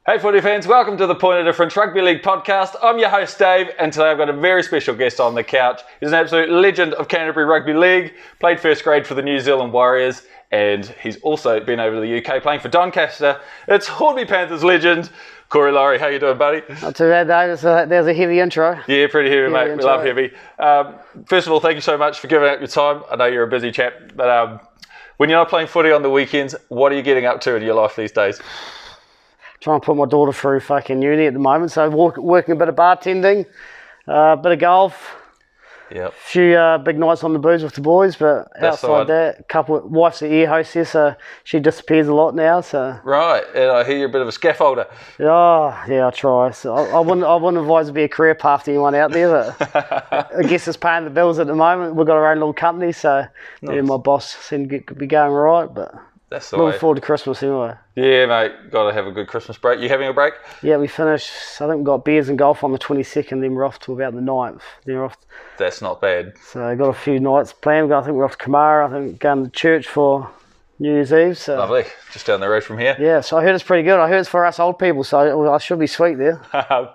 Hey footy fans, welcome to the Point of Difference Rugby League podcast. I'm your host Dave, and today I've got a very special guest on the couch. He's an absolute legend of Canterbury Rugby League, played first grade for the New Zealand Warriors, and he's also been over to the UK playing for Doncaster. It's Hornby Panthers legend, Lawrie. How you doing, buddy? Not too bad, Dave. There's a heavy intro. Yeah, pretty heavy, mate. Intro. We love heavy. First of all, thank you so much for giving up your time. I know you're a busy chap, but when you're not playing footy on the weekends, what are you getting up to in your life these days? Trying to put my daughter through fucking uni at the moment, so working a bit of bartending, a bit of golf, Yep. a few big nights on the booze with the boys, but That's outside that, wife's the air hostess, so she disappears a lot now, so... Right, and I hear you're a bit of a scaffolder. Oh, yeah, I try. So I wouldn't advise it be a career path to anyone out there, but I guess it's paying the bills at the moment. We've got our own little company, so Nice. yeah, my boss seemed to be going right, but That's the way. looking forward to Christmas anyway. Yeah, mate. Got to have a good Christmas break. You having a break? Yeah, we finished, I think we got beers and golf on the 22nd, then we're off to about the 9th. Then we're off, That's not bad. so I got a few nights planned. I think we're off to Kamara, I think going to church for New Year's Eve. So. Lovely. Just down the road from here. Yeah, so I heard it's pretty good. I heard it's for us old people, so I should be sweet there.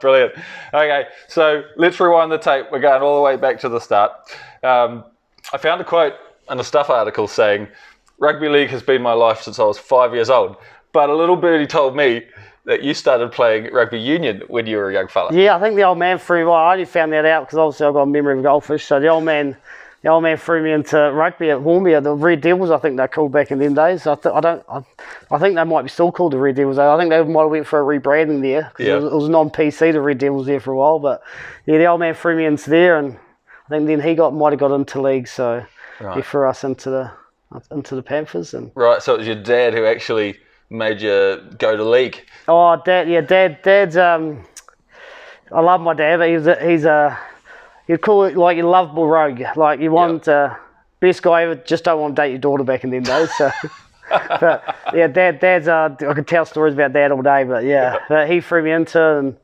Brilliant. Okay, so let's rewind the tape. We're going all the way back to the start. I found a quote in a Stuff article saying, "Rugby league has been my life since I was 5 years old." But a little birdie told me that you started playing rugby union when you were a young fella. Yeah, I think the old man threw me. I only found that out because obviously I've got a memory of a goldfish. So the old man threw me into rugby at Hornby. The Red Devils, I think they're called back in them days. I think they might be still called the Red Devils. I think they might have went for a rebranding there. Yeah. It was non-PC, the Red Devils there for a while. But yeah, the old man threw me into there, and I think then he might have got into league. So Right. he threw us into the Panthers. And Right, so it was your dad who actually made you go to league. oh, Dad's. I love my dad, but you'd call it like your lovable rogue. Like you want best guy ever, just don't want to date your daughter back in them days. So, but yeah, Dad's. I could tell stories about Dad all day, but yeah, but he threw me into, and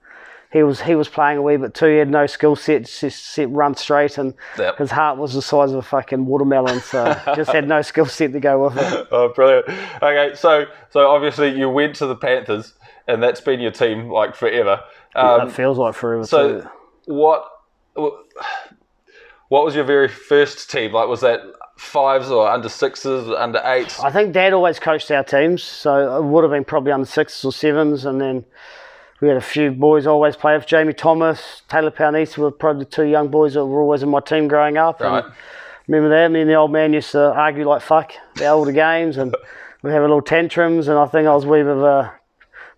he was playing a wee bit too. He had no skill set, just run straight, and Yep. his heart was the size of a fucking watermelon. So just had no skill set to go with it. Oh, brilliant. Okay, so obviously you went to the Panthers, and that's been your team like forever. It feels like forever. So too. what was your very first team? Like, was that fives or under sixes, under eights? I think Dad always coached our teams, so it would have been probably under sixes or sevens, and then we had a few boys always play with. Jamie Thomas, Taylor Pownese were probably the two young boys that were always in my team growing up. Right. And remember that? Me and the old man used to argue like fuck about all the games, and we'd have a little tantrums, and I think I was a wee bit of a, I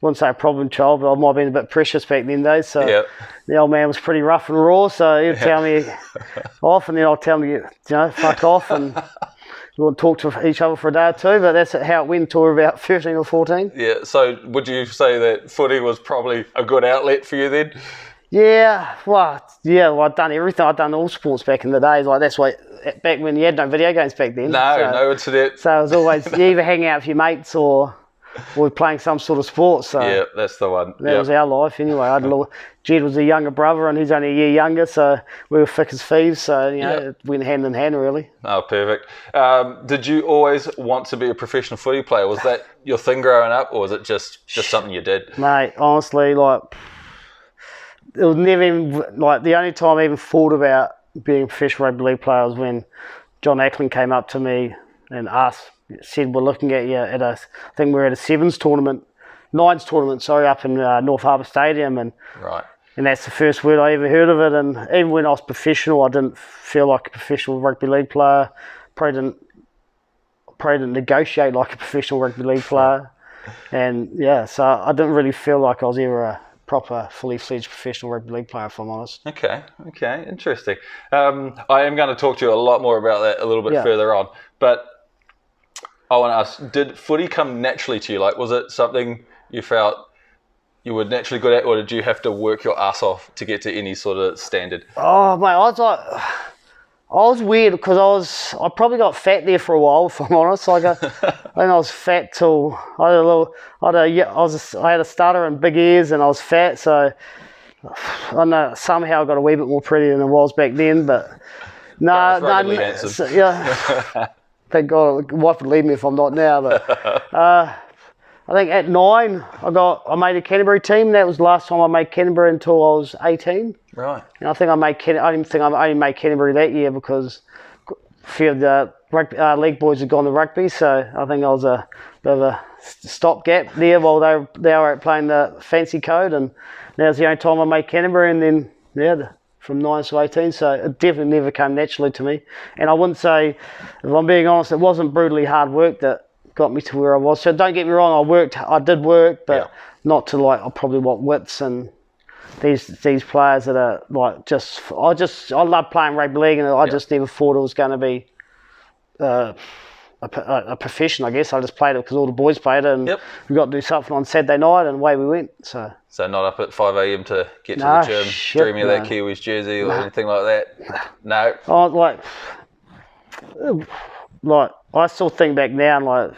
wouldn't say a problem child, but I might have been a bit precious back then days. So Yeah. the old man was pretty rough and raw, so he'd tell me off, and then I'd tell him, fuck off, and we wouldn't talk to each other for a day or two, but that's how it went until we were about 13 or 14. Yeah, so would you say that footy was probably a good outlet for you then? Yeah, I'd done everything. I'd done all sports back in the days. Like that's why back when you had no video games back then. No internet. So it was always you either hang out with your mates or we're playing some sort of sport. So Yeah, that's the one. that Yep. was our life anyway. Jed was a younger brother and he's only a year younger, so we were thick as thieves. So it went hand in hand really. Oh, perfect. Did you always want to be a professional footy player? Was that your thing growing up, or was it just something you did? Mate, honestly, like it was never even like the only time I even thought about being a professional rugby league player was when John Ackland came up to me and said, "We're looking at you at I think we were at a nines tournament, up in North Harbour Stadium, and Right. that's the first word I ever heard of it. And even when I was professional, I didn't feel like a professional rugby league player. Probably didn't negotiate like a professional rugby league player, and so I didn't really feel like I was ever a proper, fully fledged professional rugby league player, if I'm honest. Okay, interesting. I am going to talk to you a lot more about that a little bit further on, but I want to ask, did footy come naturally to you? Like, was it something you felt you were naturally good at, or did you have to work your ass off to get to any sort of standard? Oh, mate, I was weird because I probably got fat there for a while, if I'm honest. Like I think I was fat till I had a stutter and big ears, and I was fat. So I don't know, somehow I got a wee bit more pretty than I was back then. But no, Thank God, my wife would leave me if I'm not now. But I think at 9, I made a Canterbury team. That was the last time I made Canterbury until I was 18. Right. And I think I didn't think I only made Canterbury that year because a few of the league boys had gone to rugby. So I think I was a bit of a stopgap there while they were playing the fancy code. And that was the only time I made Canterbury. And then, from 9 to 18. So it definitely never came naturally to me. And I wouldn't say, if I'm being honest, it wasn't brutally hard work that got me to where I was. So don't get me wrong, I did work, but not to like I probably want Wits and these players that are like I love playing rugby league, and I just never thought it was going to be a profession. I guess I just played it because all the boys played it, and we got to do something on Saturday night, and away we went. So not up at 5 a.m. to get to the gym, dreaming of that Kiwis jersey or anything like that. No. Like I still think back now, and like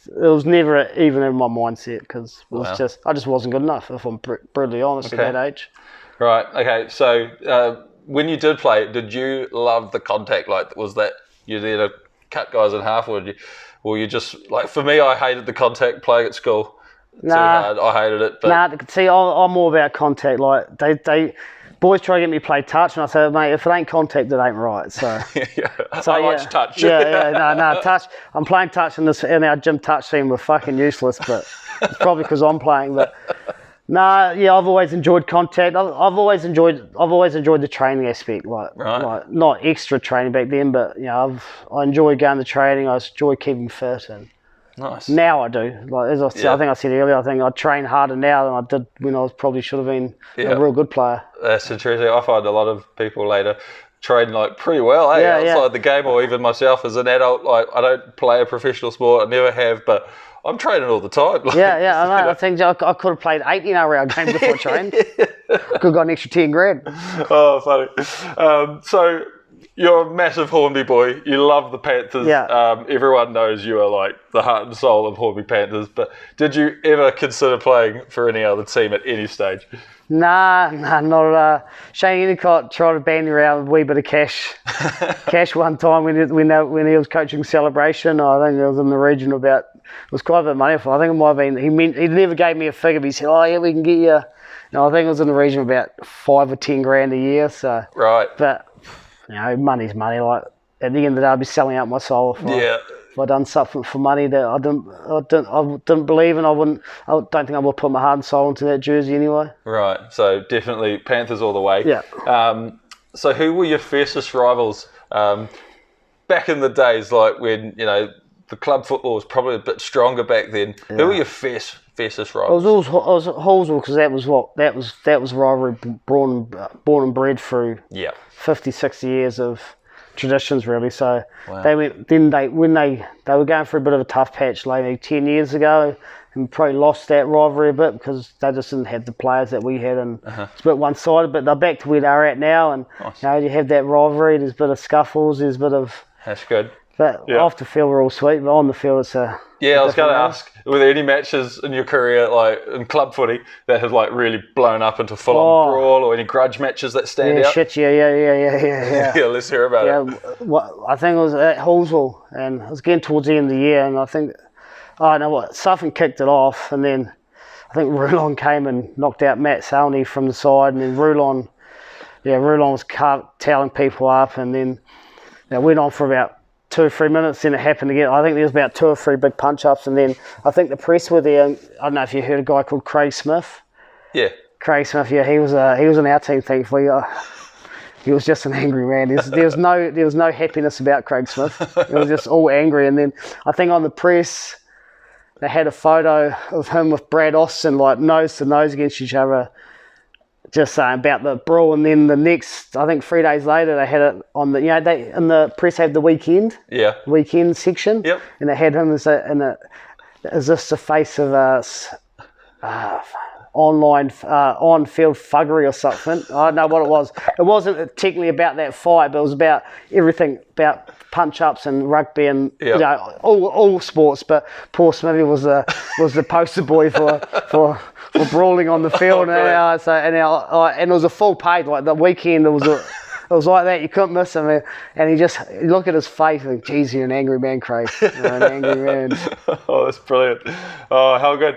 it was never even in my mindset because it was I just wasn't good enough. If I'm brutally honest at that age. Right. Okay. So when you did play, did you love the contact? Like, was that you there to cut guys in half, or you just like? For me, I hated the contact playing at school. Too hard. I hated it. But see, I'm more about contact. Like they boys try to get me to play touch, and I say, mate, if it ain't contact, it ain't right. So, I watch touch. No, touch. I'm playing touch in our gym touch team. We're fucking useless, but it's probably because I'm playing. But I've always enjoyed contact. I've always enjoyed the training aspect, like not extra training back then, but I enjoy going to training. I enjoy keeping fit and. Nice. Now I do. Like as I said, I think I said earlier, I think I train harder now than I did when I probably should have been a real good player. That's interesting. I find a lot of people later train like pretty well, outside the game, or even myself as an adult. Like I don't play a professional sport, I never have, but I'm training all the time. Like, I know. I think I could have played 8 round games before I trained. I could have got an extra 10 grand. Oh, funny. So. You're a massive Hornby boy. You love the Panthers. Yeah. Everyone knows you are like the heart and soul of Hornby Panthers. But did you ever consider playing for any other team at any stage? Nah, not at all. Shane Endicott tried to bandy around with a wee bit of cash. Cash one time when he was coaching Celebration. I think it was in the region it was quite a bit of money for. I think it might have been. He never gave me a figure, but he said, we can get you. I think it was in the region of about 5 or 10 grand a year. So right. But. Money's money. Like at the end of the day, I'd be selling out my soul if I'd done something for money that I didn't believe in. I don't think I would put my heart and soul into that jersey anyway. Right. So definitely Panthers all the way. Yeah. So who were your fiercest rivals back in the days, like when the club football was probably a bit stronger back then? Yeah. Who were your fiercest rivals? I was Hallsville because that was rivalry born and bred through 50, 60 years of traditions really. So when they were going through a bit of a tough patch maybe 10 years ago, and probably lost that rivalry a bit because they just didn't have the players that we had, and it's a bit one-sided. But they're back to where they're at now, and you have that rivalry. There's a bit of scuffles. There's a bit of that's good. But off the field we're all sweet, but on the field it's a I was going to ask, were there any matches in your career, like in club footy, that have like really blown up into full-on brawl, or any grudge matches that stand out? Yeah. Let's hear about it. I think it was at Hallsville, and it was getting towards the end of the year, and I think, Suffin kicked it off, and then I think Rulon came and knocked out Matt Salney from the side, and then Rulon was telling people up, and then it went on for about 2 or 3 minutes, then it happened again. I think there was about 2 or 3 big punch-ups, and then I think the press were there. I don't know if you heard a guy called Craig Smith. Yeah. Craig Smith, he was on our team, thankfully. He was just an angry man. There was no happiness about Craig Smith. It was just all angry. And then I think on the press, they had a photo of him with Brad Austin, like nose to nose against each other, just saying about the brawl. And then the next, I think 3 days later, they had it on the, they in the press have the weekend section. Yep. And they had him as is this the face of online on-field thuggery or something? I don't know what it was. It wasn't technically about that fight, but it was about everything, about punch-ups and rugby and all sports. But poor Smithy was the poster boy for brawling on the field, and it was a full page. Like the weekend, it was like that. You couldn't miss him. And he just, you look at his face and think, geez, you're an angry man, Craig. You're an angry man. Oh, that's brilliant. Oh, how good.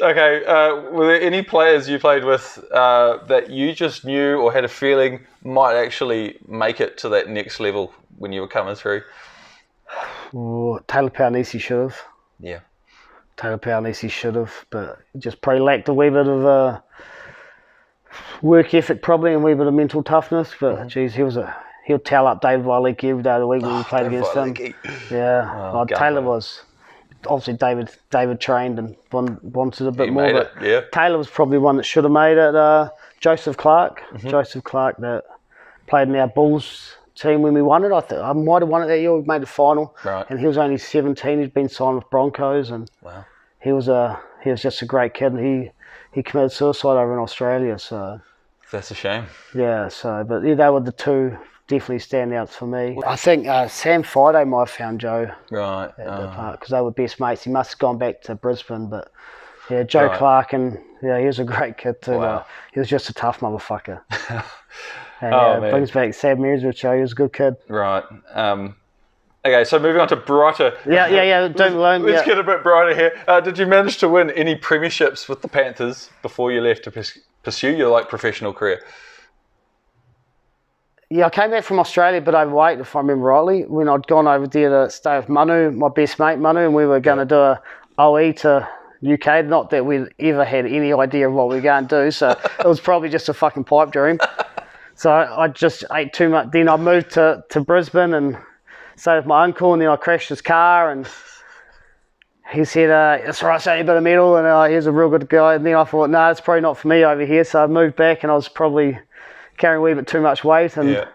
Okay, were there any players you played with that you just knew or had a feeling might actually make it to that next level when you were coming through? Oh, Taylor Pownesi should have. Yeah. Taylor Pownesi should have, but he just probably lacked a wee bit of work ethic probably and a wee bit of mental toughness. But geez, he'll towel up David Wailiki every day of the week when we played against him. Yeah, Taylor was obviously David trained and wanted a bit more. But yeah. Taylor was probably one that should have made it. Joseph Clark, that played in our Bulls team when we won it. I might have won it that year. We made the final, right. And he was only 17. He'd been signed with Broncos, and wow. he was just a great kid. And he committed suicide over in Australia. So that's a shame. Yeah. So, but yeah, they were the two definitely standouts for me. I think Sam Friday might have found Joe. Right. Because they were best mates. He must have gone back to Brisbane, but yeah, Joe Clark, and yeah, he was a great kid too. Wow. He was just a tough motherfucker. And brings back Sam Mearswood show. He was a good kid. Right. Okay, so moving on to brighter. Yeah. Let's get a bit brighter here. Did you manage to win any premierships with the Panthers before you left to pursue your professional career? Yeah, I came back from Australia, but overweight, if I remember rightly. When I'd gone over there to stay with Manu, my best mate Manu, and we were going to do a OE to UK. Not that we ever had any idea of what we were going to do, so it was probably just a fucking pipe dream. So I just ate too much. Then I moved to Brisbane and stayed with my uncle, and then I crashed his car, and he said, that's right, so you a bit of metal, and he's a real good guy. And then I thought, no, it's probably not for me over here. So I moved back, and I was probably carrying a wee bit too much weight, and I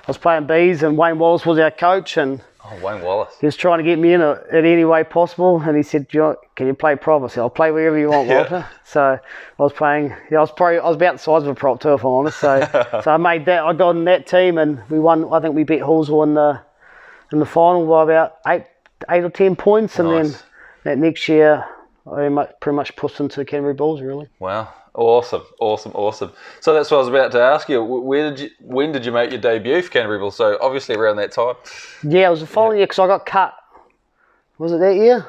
was playing Bs, and Wayne Wallace was our coach, and Wayne Wallace. He was trying to get me in it any way possible, and he said, can you play prop? I said, I'll play wherever you want, Walter. So I was playing, I was about the size of a prop too, if I'm honest. So I made that, I got in that team, and we won. I think we beat Hallsville in the final by about eight or 10 points, and then that next year I pretty much pushed into the Canterbury Bulls, really. Wow. Awesome. So that's what I was about to ask you. When did you make your debut for Canterbury Bulls? So obviously around that time. Yeah, it was the following year because I got cut. Was it that year?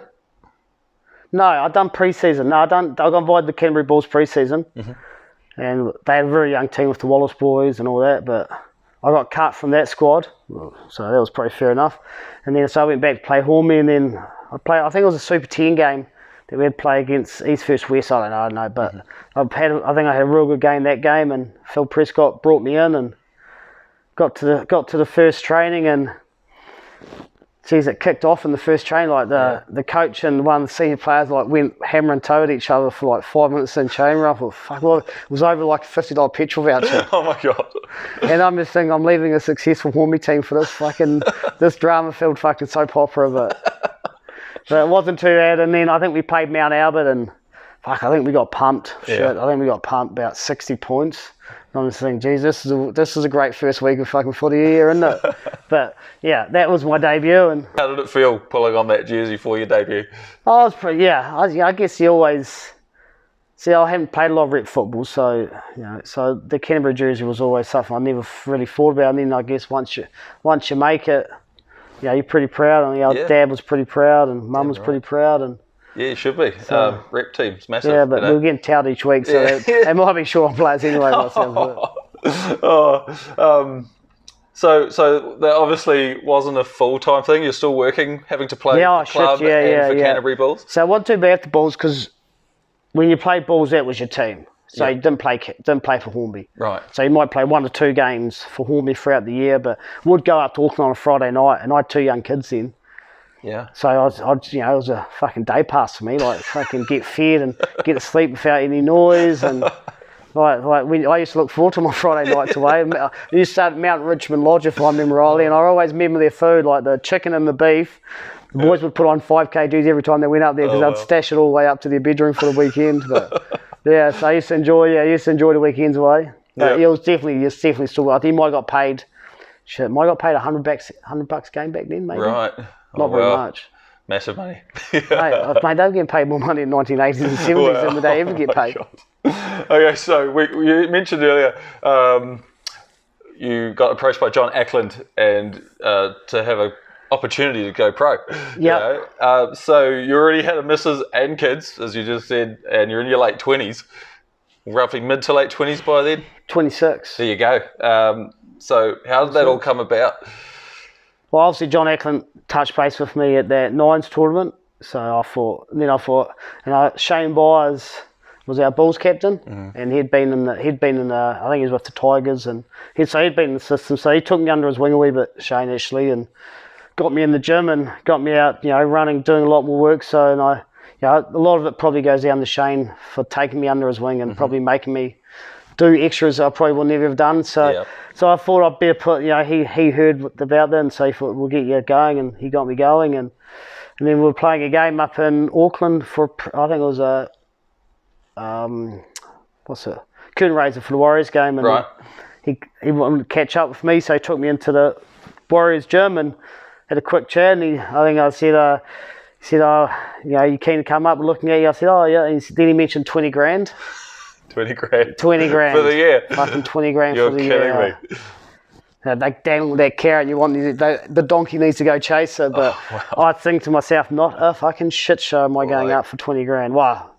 No, I done pre-season. I got invited to the Canterbury Bulls pre-season, and they had a very young team with the Wallace boys and all that. But I got cut from that squad, so that was probably fair enough. And then so I went back to play Hornby, and then I think it was a Super 10 game that we had to play against East First West. I don't know, but I think I had a real good game that game, and Phil Prescott brought me in and got to the first training, and geez, it kicked off in the first training. Like the coach and one of the senior players went hammer and toe at each other for 5 minutes in chain rough. It was over like a $50 petrol voucher. Oh my god! And I'm just thinking, I'm leaving a successful Hornby team for this drama-filled fucking soap opera, but it wasn't too bad. And then I think we played Mount Albert, and I think we got pumped. Shit, I think we got pumped about 60 points. And I'm just thinking, geez, this is a great first week of fucking footy here, isn't it? But yeah, that was my debut. And how did it feel pulling on that jersey for your debut? I was pretty, I guess you always see. I haven't played a lot of rep football, so so the Canterbury jersey was always something I never really thought about. And then I guess once you make it, you're pretty proud, and our dad was pretty proud, and mum was pretty proud, and yeah, you should be. So, rep team's massive. Yeah, but we were getting touted each week, so they might be short on players anyway. So that obviously wasn't a full-time thing. You're still working, having to play for the club and for Canterbury Bulls. So it wasn't too bad for the Bulls, because when you played Bulls, that was your team. So you didn't play for Hornby. Right. So you might play 1 or 2 games for Hornby throughout the year, but would go up to Auckland on a Friday night, and I had 2 young kids then. Yeah. So it was a fucking day pass for me, fucking get fed and get to sleep without any noise, and I used to look forward to my Friday nights away. I used to start at Mount Richmond Lodge, if I remember rightly, and I always remember their food, like the chicken and the beef. The boys would put on 5 kgs every time they went up there, because they'd stash it all the way up to their bedroom for the weekend. But yeah, so I used to enjoy the weekends away. But it was definitely still. I think he might have got paid. Shit, might have got paid $100 a game back then, maybe. Right. Not very much. Massive money. Mate, they were getting paid more money in the 1980s and 70s than they ever get paid. Okay, so you mentioned earlier you got approached by John Ackland and to have an opportunity to go pro. Yeah. So you already had a missus and kids, as you just said, and you're in your late 20s, roughly mid to late 20s by then. 26. There you go. So how did that all come about? Well, obviously John Ackland touched base with me at that Nines tournament. So I thought, Shane Byers was our Bulls captain, and he'd been in the, I think he was with the Tigers, and he'd been in the system. So he took me under his wing a wee bit, Shane actually, and got me in the gym and got me out, running, doing a lot more work. So, and a lot of it probably goes down to Shane for taking me under his wing and probably making me do extras I probably would never have done. So, so I thought I'd better put, he heard about that, and so he thought, we'll get you going, and he got me going, and then we were playing a game up in Auckland for, I think it was a, curtain raiser for the Warriors game, and he wanted to catch up with me, so he took me into the Warriors gym and had a quick chat, and I said, you keen to come up? Looking at you, I said, oh yeah, and then he mentioned 20 grand. 20 grand. 20 grand. For the year. Fucking 20 grand for the year. You're kidding me. They dangle that carrot, the donkey needs to go chase it, but I think to myself, not a fucking shit show am I going up for 20 grand. Well,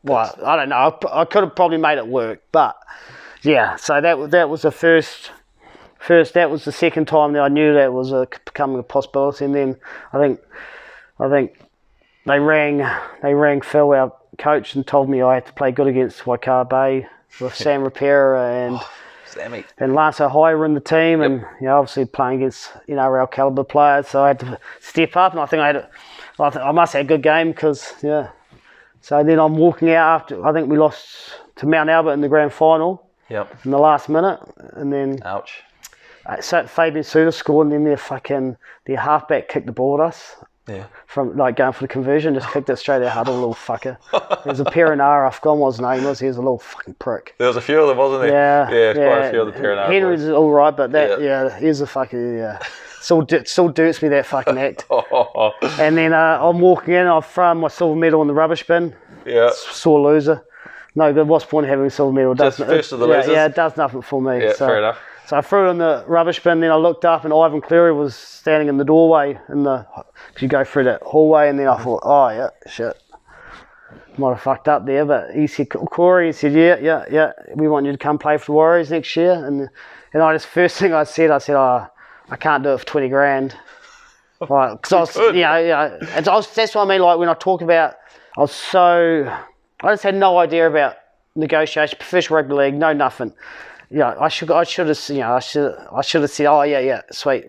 I don't know. I could have probably made it work, but yeah. So that was the first. That was the second time that I knew that was becoming a possibility, and then I think they rang Phil, our coach, and told me I had to play good against Waikato Bay with Sam Rapera and Lance O'Hire were in the team, and obviously playing against NRL caliber players, so I had to step up, and I think I must have a good game because So then I'm walking out after, I think we lost to Mount Albert in the grand final. In the last minute, and then ouch. So Fabian Suter scored, and then their halfback kicked the ball at us. From going for the conversion, just kicked it straight out huddle, little fucker. There's a Perinara, I've forgotten what his name was. He was a little fucking prick. There was a few of them, wasn't there? Yeah, quite a few of the Perinara. Henry's all right, but he's a fucking Still dirts me, that fucking act. And then I'm walking in, I've thrown my silver medal in the rubbish bin. Sore loser. No good. What's the point of having a silver medal? Just first of the losers. Yeah, it does nothing for me. Yeah, fair enough. So I threw it in the rubbish bin, then I looked up and Ivan Cleary was standing in the doorway because you go through that hallway, and then I thought, oh yeah, shit. Might have fucked up there, but he said, Corey, he said, yeah, we want you to come play for the Warriors next year. And I just, first thing I said, oh, I can't do it for 20 grand. Because I was, that's what I mean, like when I talk about, I just had no idea about negotiation, professional rugby league, no nothing. I should have said, oh yeah, sweet,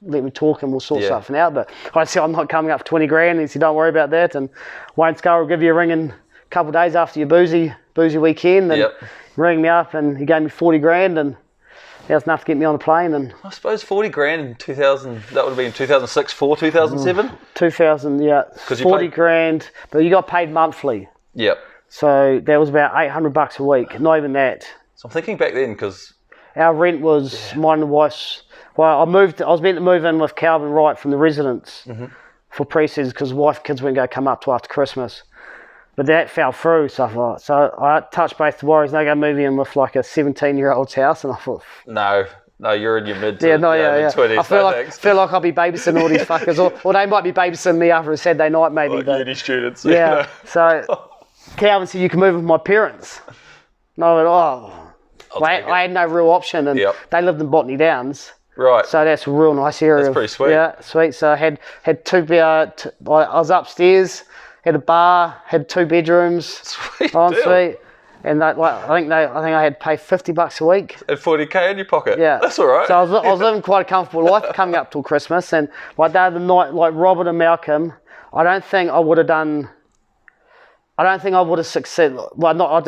let me talk and we'll sort something out. But I said, I'm not coming up for 20 grand. And he said, don't worry about that. And Wayne Scarr will give you a ring in a couple of days after your boozy weekend. And rang me up, and he gave me 40 grand, and that was enough to get me on the plane. And I suppose 40 grand in 2000, that would have been 2006, 2007? 2000, yeah. 40 grand, but you got paid monthly. So that was about $800 a week, not even that. So I'm thinking back then, because our rent was mine and wife's. Well, I was meant to move in with Calvin Wright from the residence for pre-season because wife and kids weren't going to come up till after Christmas. But that fell through, so I touched base with the Warriors, and they go move in with like a 17-year-old's house, and I thought, no, you're in your mid-20s. I feel like I'll be babysitting all these fuckers, or they might be babysitting me after a Saturday night, maybe. Like uni students. Yeah. So Calvin said, you can move with my parents. And I went, I had no real option, and they lived in Botany Downs. Right. So that's a real nice area. That's pretty sweet. Yeah, sweet. So I had two. I was upstairs, had a bar, had 2 bedrooms. Sweet. Sweet. And I think I had to pay $50 a week. And 40k in your pocket. Yeah. That's all right. So I was living quite a comfortable life coming up till Christmas, and like the other night, like Robert and Malcolm, I don't think I would have succeeded. Well, I'm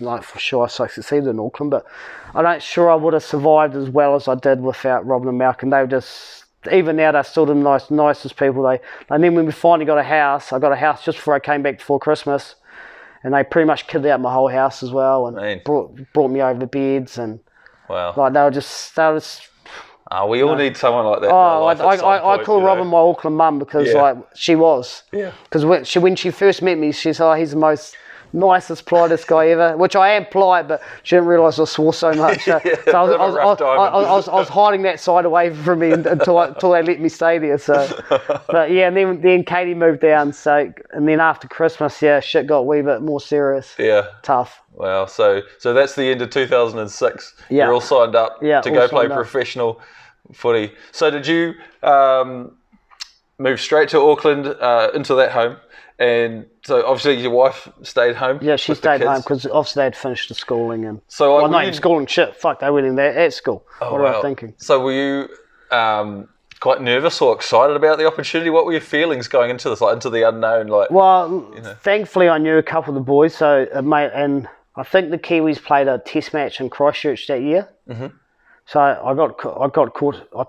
not for sure I succeeded in Auckland, but I'm not sure I would have survived as well as I did without Robin and Malcolm. They were just, even now, they're still the nicest people. And then when we finally got a house, I got a house just before I came back before Christmas, and they pretty much kitted out my whole house as well, and brought me over the beds, and like they were just. We all need someone like that. I call Robin my Auckland mum because like she was. Yeah. Because when she first met me, she said, "Oh, he's the most nicest, politest guy ever, which I am polite, but she didn't realise I swore so much. So I was hiding that side away from me until they let me stay there. So, but yeah, and then Katie moved down. So, and then after Christmas, yeah, shit got a wee bit more serious. Yeah. Tough. Wow. So that's the end of 2006. Yeah. You're all signed up to go play professional footy. So did you move straight to Auckland into that home? And so obviously your wife stayed home. Yeah, she stayed home because obviously they'd finished the schooling and not even schooling. Shit, fuck, they went in there at school. Oh, what wow. was I thinking? So were you quite nervous or excited about the opportunity? What were your feelings going into this, like into the unknown? Thankfully I knew a couple of the boys. So and I think the Kiwis played a test match in Christchurch that year. Mm-hmm. So I got caught. I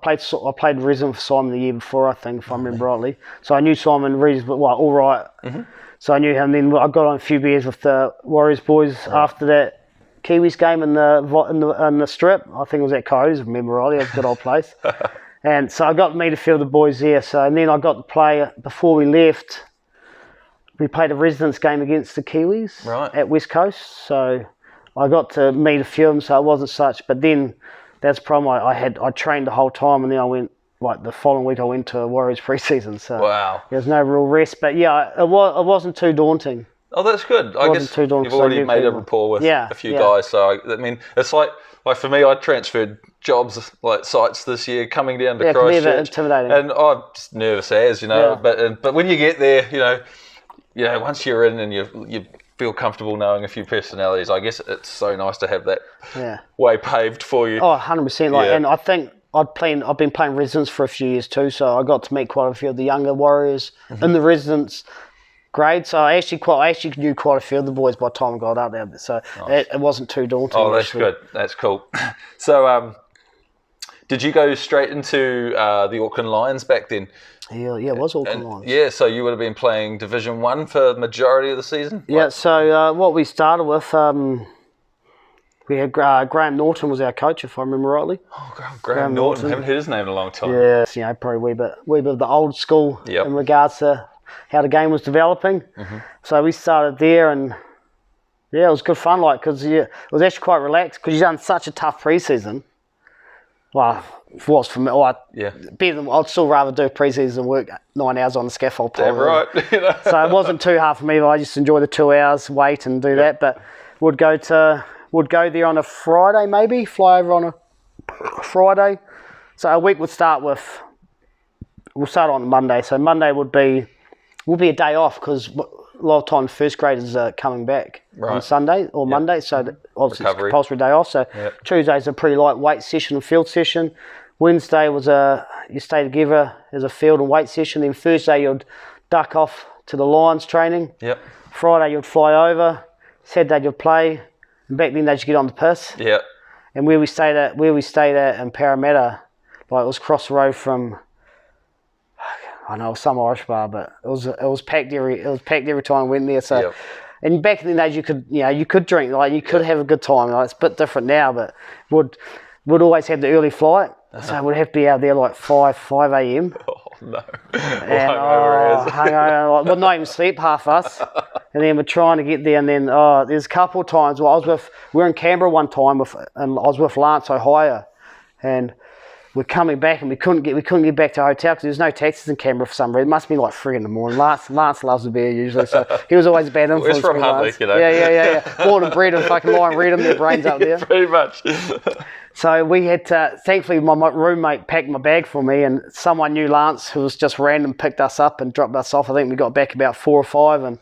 played resident for Simon the year before, I think, if I remember rightly. So I knew Simon reasonably all right. Mm-hmm. So I knew him. Then I got on a few beers with the Warriors boys after that Kiwis game in the strip. I think it was at Co's, if I remember rightly. It was a good old place. And so I got to meet a few of the boys there. So and then I got to play before we left. We played a residence game against the Kiwis at West Coast. So I got to meet a few of them. So it wasn't such. But then. That's the problem. I trained the whole time, and then I went the following week. I went to Warriors pre-season, so there was no real rest. But yeah, it wasn't too daunting. Oh, that's good. I guess you've already made a rapport with a few guys. So I mean, it's like for me, I transferred jobs sites this year, coming down to Christchurch. Yeah, intimidating. And I'm just nervous as but when you get there, once you're in and you feel comfortable knowing a few personalities. I guess it's so nice to have that way paved for you. Oh, 100%. And I think I've been playing residence for a few years too, so I got to meet quite a few of the younger Warriors in the residence grade. So I actually knew quite a few of the boys by the time I got out there. So it wasn't too daunting. Oh, that's good. That's cool. So, did you go straight into the Auckland Lions back then? Yeah, it was Auckland Lions. Yeah, so you would have been playing Division 1 for the majority of the season? Yeah, so what we started with, we had Graham Norton was our coach, if I remember rightly. Oh, Graham Norton. I haven't heard his name in a long time. Yeah, probably a wee bit of the old school in regards to how the game was developing. Mm-hmm. So we started there and, it was good fun, because it was actually quite relaxed because you've done such a tough pre-season. Well, for me, better than I'd still rather do pre-season work 9 hours on the scaffold. Damn right. So it wasn't too hard for me. I just enjoy the 2 hours, wait and do that. But would go there on a Friday maybe, fly over on a Friday. So a week would start with. We'll start on Monday. So Monday would be a day off because a lot of times first graders are coming back on Sunday or Monday, so obviously it's a compulsory day off. So Tuesday's a pretty light weight session and field session. Wednesday was you stay together as a field and weight session. Then Thursday you'd duck off to the Lions training. Yep. Friday you'd fly over. Saturday you'd play. And back then they'd get on the piss. Yep. And where we stayed at in Parramatta, it was across the road from. I know it was some Irish bar, but it was packed every time I went there. So, and back in the days you could drink, you could have a good time. It's a bit different now, but would always have the early flight, so we'd have to be out there 5 a.m. Oh no! Hungover, would not even sleep, half us. And then we're trying to get there, and then there's a couple of times where we were in Canberra one time and I was with Lance O'Hire, and. We're coming back and we couldn't get back to our hotel because there's no taxis in Canberra for some reason. It must be 3 in the morning. Lance loves a beer usually, so he was always a bad influence. He's from Huntley, Yeah. Born and bred in fucking Lawrie, read them, their brains up there. Pretty much. So we had to, thankfully my roommate packed my bag for me and someone knew Lance who was just random picked us up and dropped us off. I think we got back about 4 or 5 and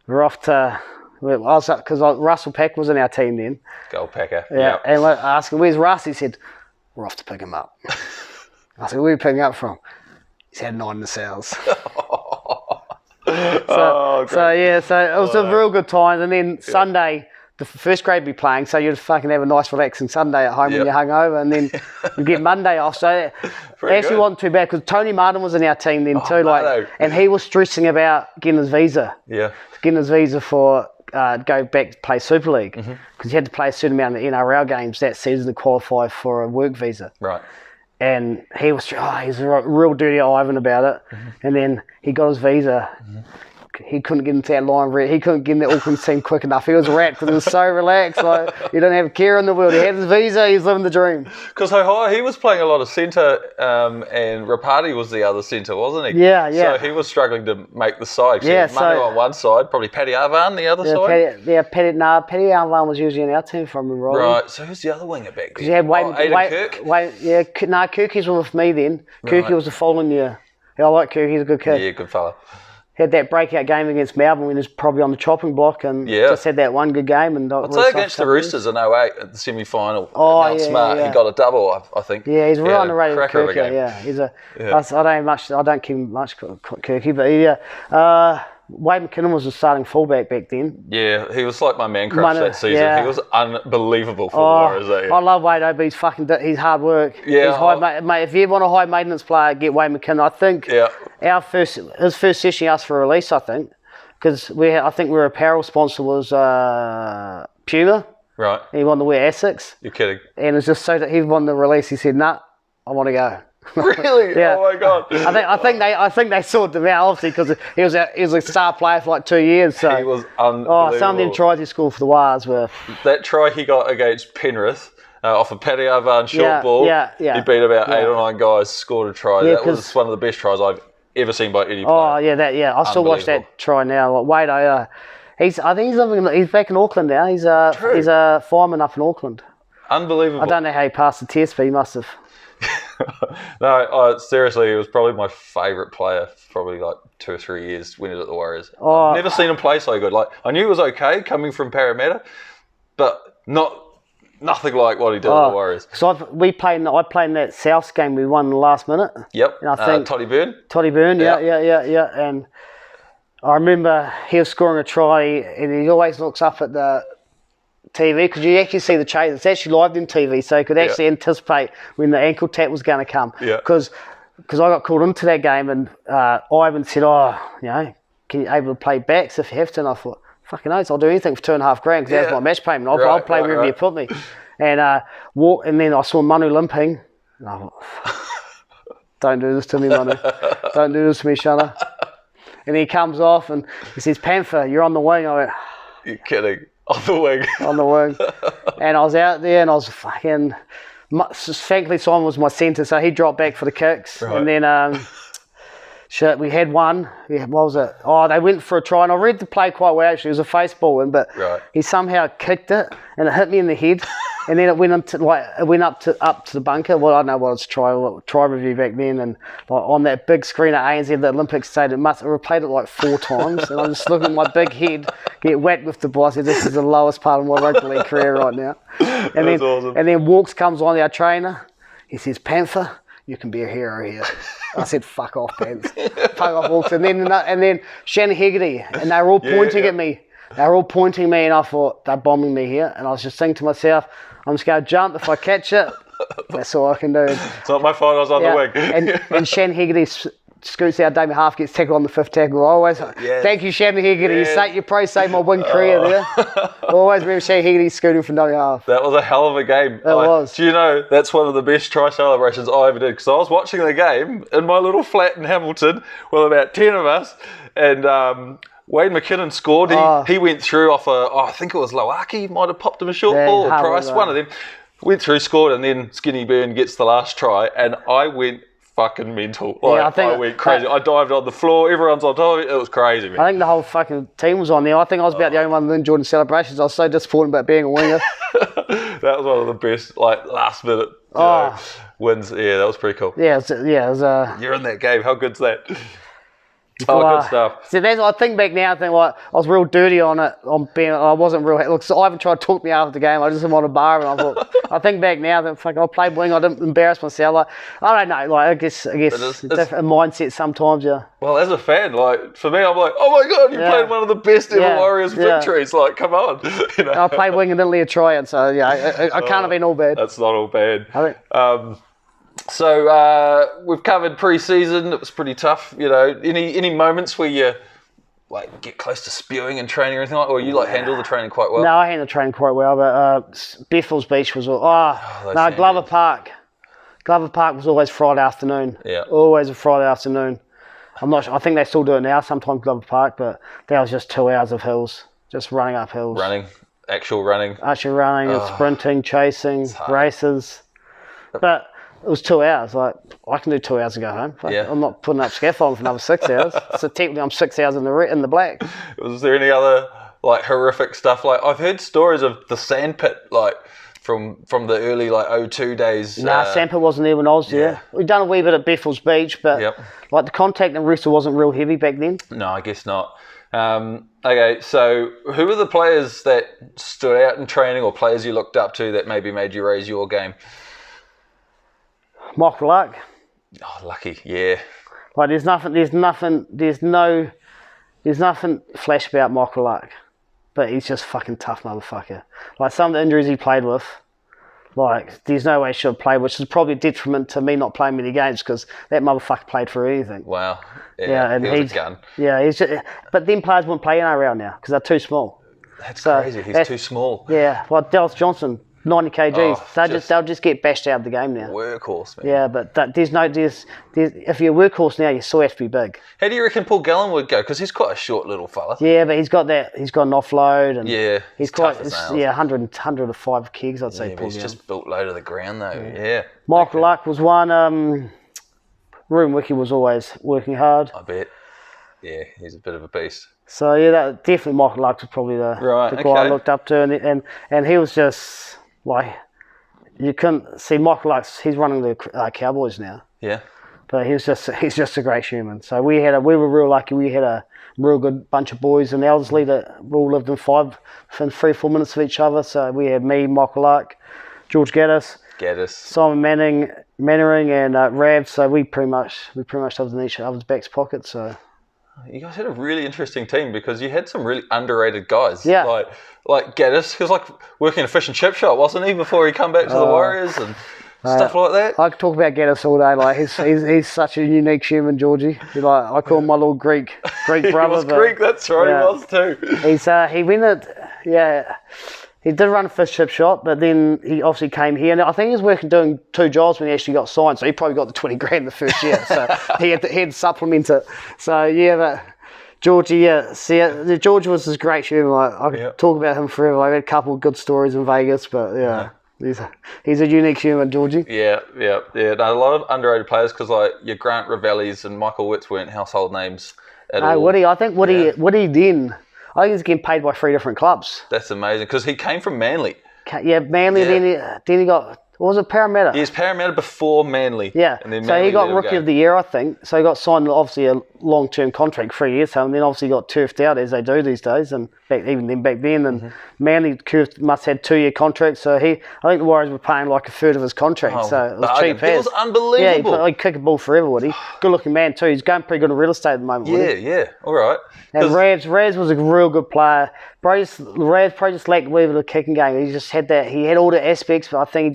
we're off to... Because Russell Pack was in our team then. Gold Packer. Yeah. And I asked him, where's Russ? He said... We're off to pick him up. I said, where are you picking up from? He's had 9 in the cells. So it was a real good time. And then Sunday, the first grade would be playing, so you'd fucking have a nice relaxing Sunday at home when you're hungover, and then you get Monday off. So it actually wasn't too bad because Tony Martin was in our team then too, and he was stressing about getting his visa. Yeah. Getting his visa for go back to play Super League because you had to play a certain amount of NRL games that season to qualify for a work visa. Right. And he was he's a real dirty Ivan about it. And then he got his visa he couldn't get into that line. He couldn't get in the Auckland team quick enough. He was a rat because he was so relaxed. Like, he didn't have a care in the world. He had his visa. He was living the dream. Because he was playing a lot of centre, and Rapati was the other centre, wasn't he? Yeah. So he was struggling to make the side. Yeah. Manu on one side, probably Paddy Arvan the other side. Paddy Arvan was usually in our team from him, right? Right. So who's the other winger back then? You had Kirk. Kirky's was with me then. Right. Kirky was the following year. Yeah, I like Kirky. He's a good kid. Yeah, good fella. Had that breakout game against Melbourne when he was probably on the chopping block and just had that one good game. And I'd say against the Roosters in 08 at the semi-final. Smart. He got a double, I think. Yeah, he's real underrated. Kirky, I don't keep much Kirky, but Wade McKinnon was the starting fullback back then. Yeah, he was like my man crush that season. Yeah. He was unbelievable for the Warriors that year. I love Wade, but he's hard work. Yeah, mate, if you want a high maintenance player, get Wade McKinnon. I think his first session he asked for a release, I think, because I think our apparel sponsor was Puma. Right. He wanted to wear Essex. You're kidding. And it's just so that he wanted the release. He said, "Nah, I want to go." Really? Yeah. Oh my god! I think they sorted him out obviously because he was a star player for like 2 years. So he was unbelievable. Some of them tries he scored for the Wars were that try he got against Penrith off a Paddy Arvan short ball. Yeah. He beat about 8 or 9 guys, scored a try. That was one of the best tries I've ever seen by any player. Oh yeah, I still watch that try now. Like Wade, he's back in Auckland now. He's a fireman up in Auckland. Unbelievable. I don't know how he passed the test, but he must have. No, seriously, he was probably my favourite player for probably like 2 or 3 years when he was at the Warriors. I've never seen him play so good. Like, I knew he was okay coming from Parramatta, but nothing like what he did at the Warriors. So I played in that Souths game we won in the last minute. Yep. And I think Toddy Byrne, yeah. And I remember he was scoring a try and he always looks up at the TV because you actually see the chase. It's actually live on TV, so you could actually anticipate when the ankle tap was going to come. Yeah. Because I got called into that game and Ivan said, can you able to play backs if you have to? And I thought, fucking oath, I'll do anything for $2.5 grand because that's my match payment. I'll play wherever you put me. And and then I saw Manu limping. And I thought, don't do this to me, Manu. Don't do this to me, Shana. And he comes off and he says, Panther, you're on the wing. I went, you're kidding. On the wing. On the wing. And I was out there and I was fucking... Thankfully, Simon was my centre, so he dropped back for the kicks. Right. And then... we had one. What was it? They went for a try, and I read the play quite well. Actually, it was a face ball, but he somehow kicked it, and it hit me in the head, and then it went up to the bunker. Well, I don't know what it's try review back then, and like on that big screen at ANZ, the Olympic Stadium, I replayed it like 4 times, and I'm just looking at my big head get whacked with the ball. I said, this is the lowest part of my rugby league career right now. And then, awesome. And then Walks comes on, our trainer. He says, Panther, you can be a hero here. I said, fuck off, Pants. Fuck off, Walks. And then Shannon Hegarty, and they were all pointing at me. They were all pointing at me, and I thought, they're bombing me here. And I was just thinking to myself, I'm just going to jump. If I catch it, that's all I can do. It's not my fault I was on the wing. and Shannon Hegarty scoots out, Damien Half gets tackled on the 5th tackle. Thank you, Shannon Hegarty. You probably saved my wing career there. Always remember Shannon Hegarty scooting from Damien Half. That was a hell of a game. It was. Do you know, that's one of the best try celebrations I ever did, because I was watching the game in my little flat in Hamilton with about 10 of us, and Wade McKinnon scored. He went through off I think it was Lawrie, might have popped him a short ball, or Price, one of them. Went through, scored, and then Skinny Byrne gets the last try, and I went fucking mental. I went crazy. I dived on the floor. Everyone's on top of it. It was crazy, man. I think the whole fucking team was on there. I think I was about the only one that enjoyed the celebrations. I was so disappointed about being a winger. That was one of the best, last minute wins. Yeah, that was pretty cool. Yeah, it was you're in that game. How good's that? Good stuff. So I think back now, I was real dirty on it. I wasn't real. Look, so Ivan tried to talk me after the game. I just went on a bar, and I think back now that I played wing. I didn't embarrass myself. I don't know. I guess it's a different mindset sometimes. Yeah. Well, as a fan, for me, I'm like, oh my god, you played one of the best ever Warriors victories. Come on. I played wing and didn't let a try, and so I can't have been all bad. That's not all bad. So we've covered pre-season. It was pretty tough. Any moments where you get close to spewing in training or anything or you handle the training quite well? No, I handle the training quite well. But Bethels Beach was Glover Park. Glover Park was always Friday afternoon. Yeah. Always a Friday afternoon. I'm not sure. I think they still do it now, sometimes Glover Park, but that was just 2 hours of hills, just running up hills. Actual running. And sprinting, chasing, races. But it was 2 hours. Like, I can do 2 hours to go home. Like, I'm not putting up scaffolding for another 6 hours. So technically I'm 6 hours in the black. Was there any other like horrific stuff? Like, I've heard stories of the sandpit, like from the early like 02 days. Sandpit wasn't there when I was there. We'd done a wee bit at Bethels Beach, but like the contact and wrestle wasn't real heavy back then. No, I guess not. Okay, so who were the players that stood out in training, or players you looked up to that maybe made you raise your game? Michael Luck. Oh, lucky, yeah. Like, there's no flash about Michael Luck, but he's just fucking tough motherfucker. Like, some of the injuries he played with, like, there's no way he should have played, which is probably a detriment to me not playing many games, because that motherfucker played for anything. Wow. Yeah, and he's a gun. Yeah, but then players won't play NRL now because they're too small. That's crazy. He's too small. Yeah, like Dallas Johnson, 90 kgs. They'll just get bashed out of the game now. Workhorse, man. Yeah, but there's if you're a workhorse now, you still have to be big. How do you reckon Paul Gallen would go? Because he's quite a short little fella. Yeah, but he's got an offload, and he's quite tough as nails. 105 kegs, I'd say. Yeah, but he's just built low to the ground though. Yeah. Michael Luck was one. Room Wiki was always working hard. I bet. Yeah, he's a bit of a beast. So that definitely Michael Luck was probably the guy I looked up to, and he was just like, you couldn't see Michael Luck. He's running the Cowboys now. Yeah. But he's just a great human. So we were real lucky. We had a real good bunch of boys in Elderslie that we all lived in 3-4 minutes of each other. So we had me, Michael Luck, George Gaddis, Simon Mannering, and Rav. So we pretty much lived in each other's back's pockets. So. You guys had a really interesting team because you had some really underrated guys. Yeah. Like Gaddis, he was like working in a fish and chip shop, wasn't he, before he come back to the Warriors and stuff like that? I could talk about Gaddis all day. Like he's such a unique human, Georgie. I call him my little Greek brother. He was Greek, that's right, he was too. He went He did run a fish chip shop, but then he obviously came here, and I think he was doing 2 jobs when he actually got signed. So he probably got the 20 grand the first year. So he had to supplement it. So but Georgie, George was this great human. I could talk about him forever. I had a couple of good stories in Vegas, but he's a unique human, Georgie. Yeah. No, a lot of underrated players because like your Grant Ravellis and Michael Witts weren't household names at all. Woody, I think Woody then. I think he's getting paid by 3 different clubs. That's amazing because he came from Manly. Manly. Yeah. Then he got. What was it, Parramatta? He was Parramatta before Manly. Yeah. And then so he got Rookie of the Year, I think. So he got signed obviously a long-term contract, 3 years. So and then obviously got turfed out as they do these days, and back then. And Manly must have 2-year contracts. So I think the Warriors were paying like a third of his contract. So it was cheap. It was unbelievable. Yeah, he kick a ball forever, would he? Good-looking man too. He's going pretty good in real estate at the moment. Yeah. All right. And Raz was a real good player. Raz probably just lacked a wee bit of the kicking game. He just had that. He had all the aspects, but I think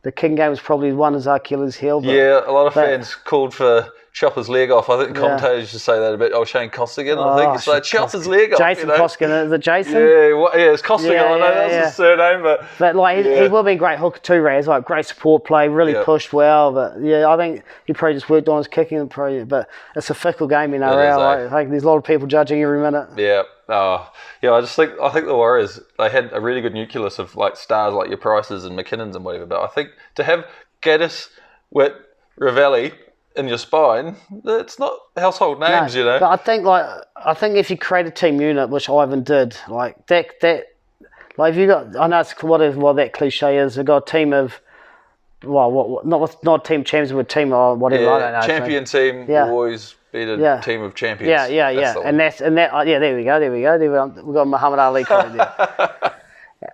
the kicking game was probably one of his Achilles' heel. A lot of fans called for chop his leg off. I think the commentators used to say that a bit. Shane Costigan, I think. It's like, chop his leg off. Jason Costigan, is it Jason? Yeah, it's Costigan. I know that's his surname. But like, he would have been great hooker too, Raz. Like, great support play, really pushed well. But I think he probably just worked on his kicking. But it's a fickle game in NRL. I think there's a lot of people judging every minute. Yeah. I think the Warriors, they had a really good nucleus of like stars like your Prices and McKinnons and whatever. But I think to have Gaddis, Witt, Ravelli in your spine, it's not household names, But I think if you create a team unit, which Ivan did, like that, like if you got, I know it's whatever that cliche is. They've got a team of, not a team champions, but a team or whatever. I don't know. Champion team always beat a team of champions. Yeah. There we go. We've got Muhammad Ali coming there.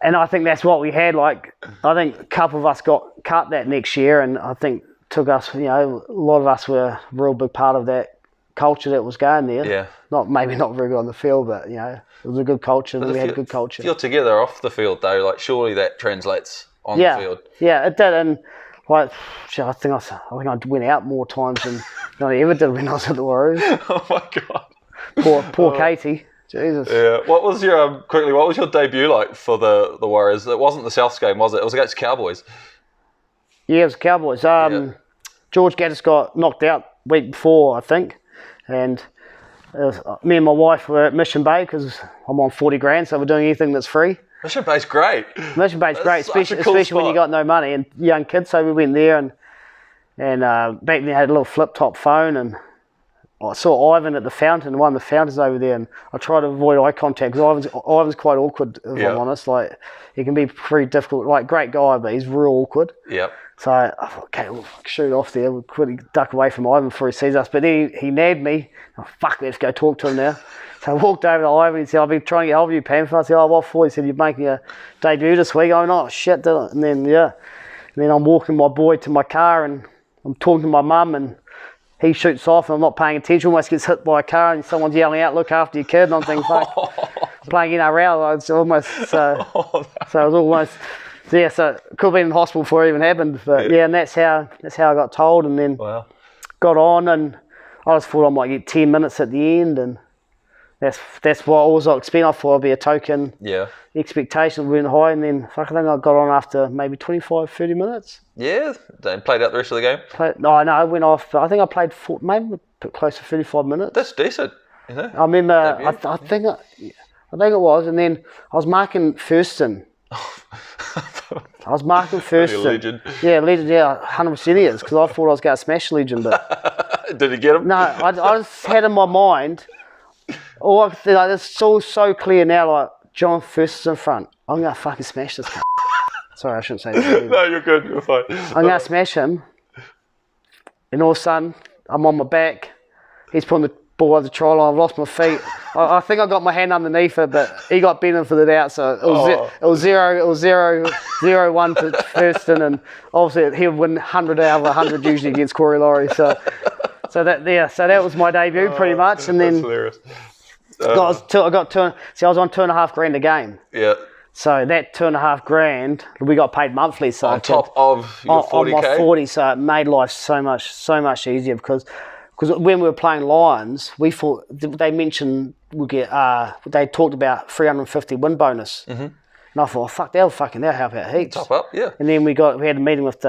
And I think that's what we had. Like, I think a couple of us got cut that next year, and I think took us. A lot of us were a real big part of that culture that was going there. Yeah. Maybe not very good on the field, but it was a good culture. And we had a good culture. If you're together off the field, though, like surely that translates on the field. Yeah, it did, and like I think I went out more times than I ever did when I was at the Warriors. Oh my God. Poor Katie. Jesus. Yeah. What was your debut like for the Warriors? It wasn't the Souths game, was it? It was against Cowboys. Yeah, it was Cowboys. George Gaddis got knocked out week before, I think. and me and my wife were at Mission Bay because I'm on 40 grand, so we're doing anything that's free. Mission Bay's great. Mission Bay's great, Such a cool especially when you spot. got no money and young kids. So we went there, and back then I had a little flip top phone, and I saw Ivan at the fountain, one of the fountains over there, and I tried to avoid eye contact because Ivan's quite awkward, if I'm honest. Like, he can be pretty difficult. Like, great guy, but he's real awkward. Yep. So I thought, okay, we'll shoot off there. We'll quickly duck away from Ivan before he sees us. But then he nabbed me. Oh, fuck, let's go talk to him now. So I walked over to Ivan and he said, I've been trying to get hold of you, Panther. I said, oh, what for? He said, you're making a debut this week. I went, oh, shit, did it? And then I'm walking my boy to my car and I'm talking to my mum, and he shoots off and I'm not paying attention, almost gets hit by a car and someone's yelling out, look after your kid. And I'm thinking, fuck, playing NRL. It's almost, so it was almost... So it could have been in hospital before it even happened. But and that's how I got told, and then got on, and I just thought I might get 10 minutes at the end, and that's what I was expecting. I thought I'd be a token. Yeah. Expectations went high, and then I think I got on after maybe 25, 30 minutes. Yeah, then played out the rest of the game. No, I went off. I think I played maybe close to 35 minutes. That's decent. You know? I remember. I think it was, and then I was marking Thurston. I was marking first. Legend. Yeah, legend. Yeah, 100% he is, because I thought I was going to smash legend, but did he get him? No, I just had in my mind. It's all so clear now. Like, John First in front. I'm going to fucking smash this guy. Sorry, I shouldn't say that. No, you're good. You're fine. I'm going to smash him, and all of a sudden I'm on my back. He's putting the ball over the try line. I've lost my feet. I think I got my hand underneath it, but he got beaten for the doubt. So it was 0-1 to Thurston, and obviously he'll win 100 out of 100 usually against Corey Lawrie. So that was my debut pretty much, and then hilarious. I was on $2.5 a game. Yeah. So that $2.5 grand, we got paid monthly. So on top of your 40K? On my 40, so it made life so much easier because when we were playing Lions, we thought they mentioned they talked about 350 win bonus, and I thought, oh, fuck, that'll help out heaps. Top up, yeah. And then we had a meeting with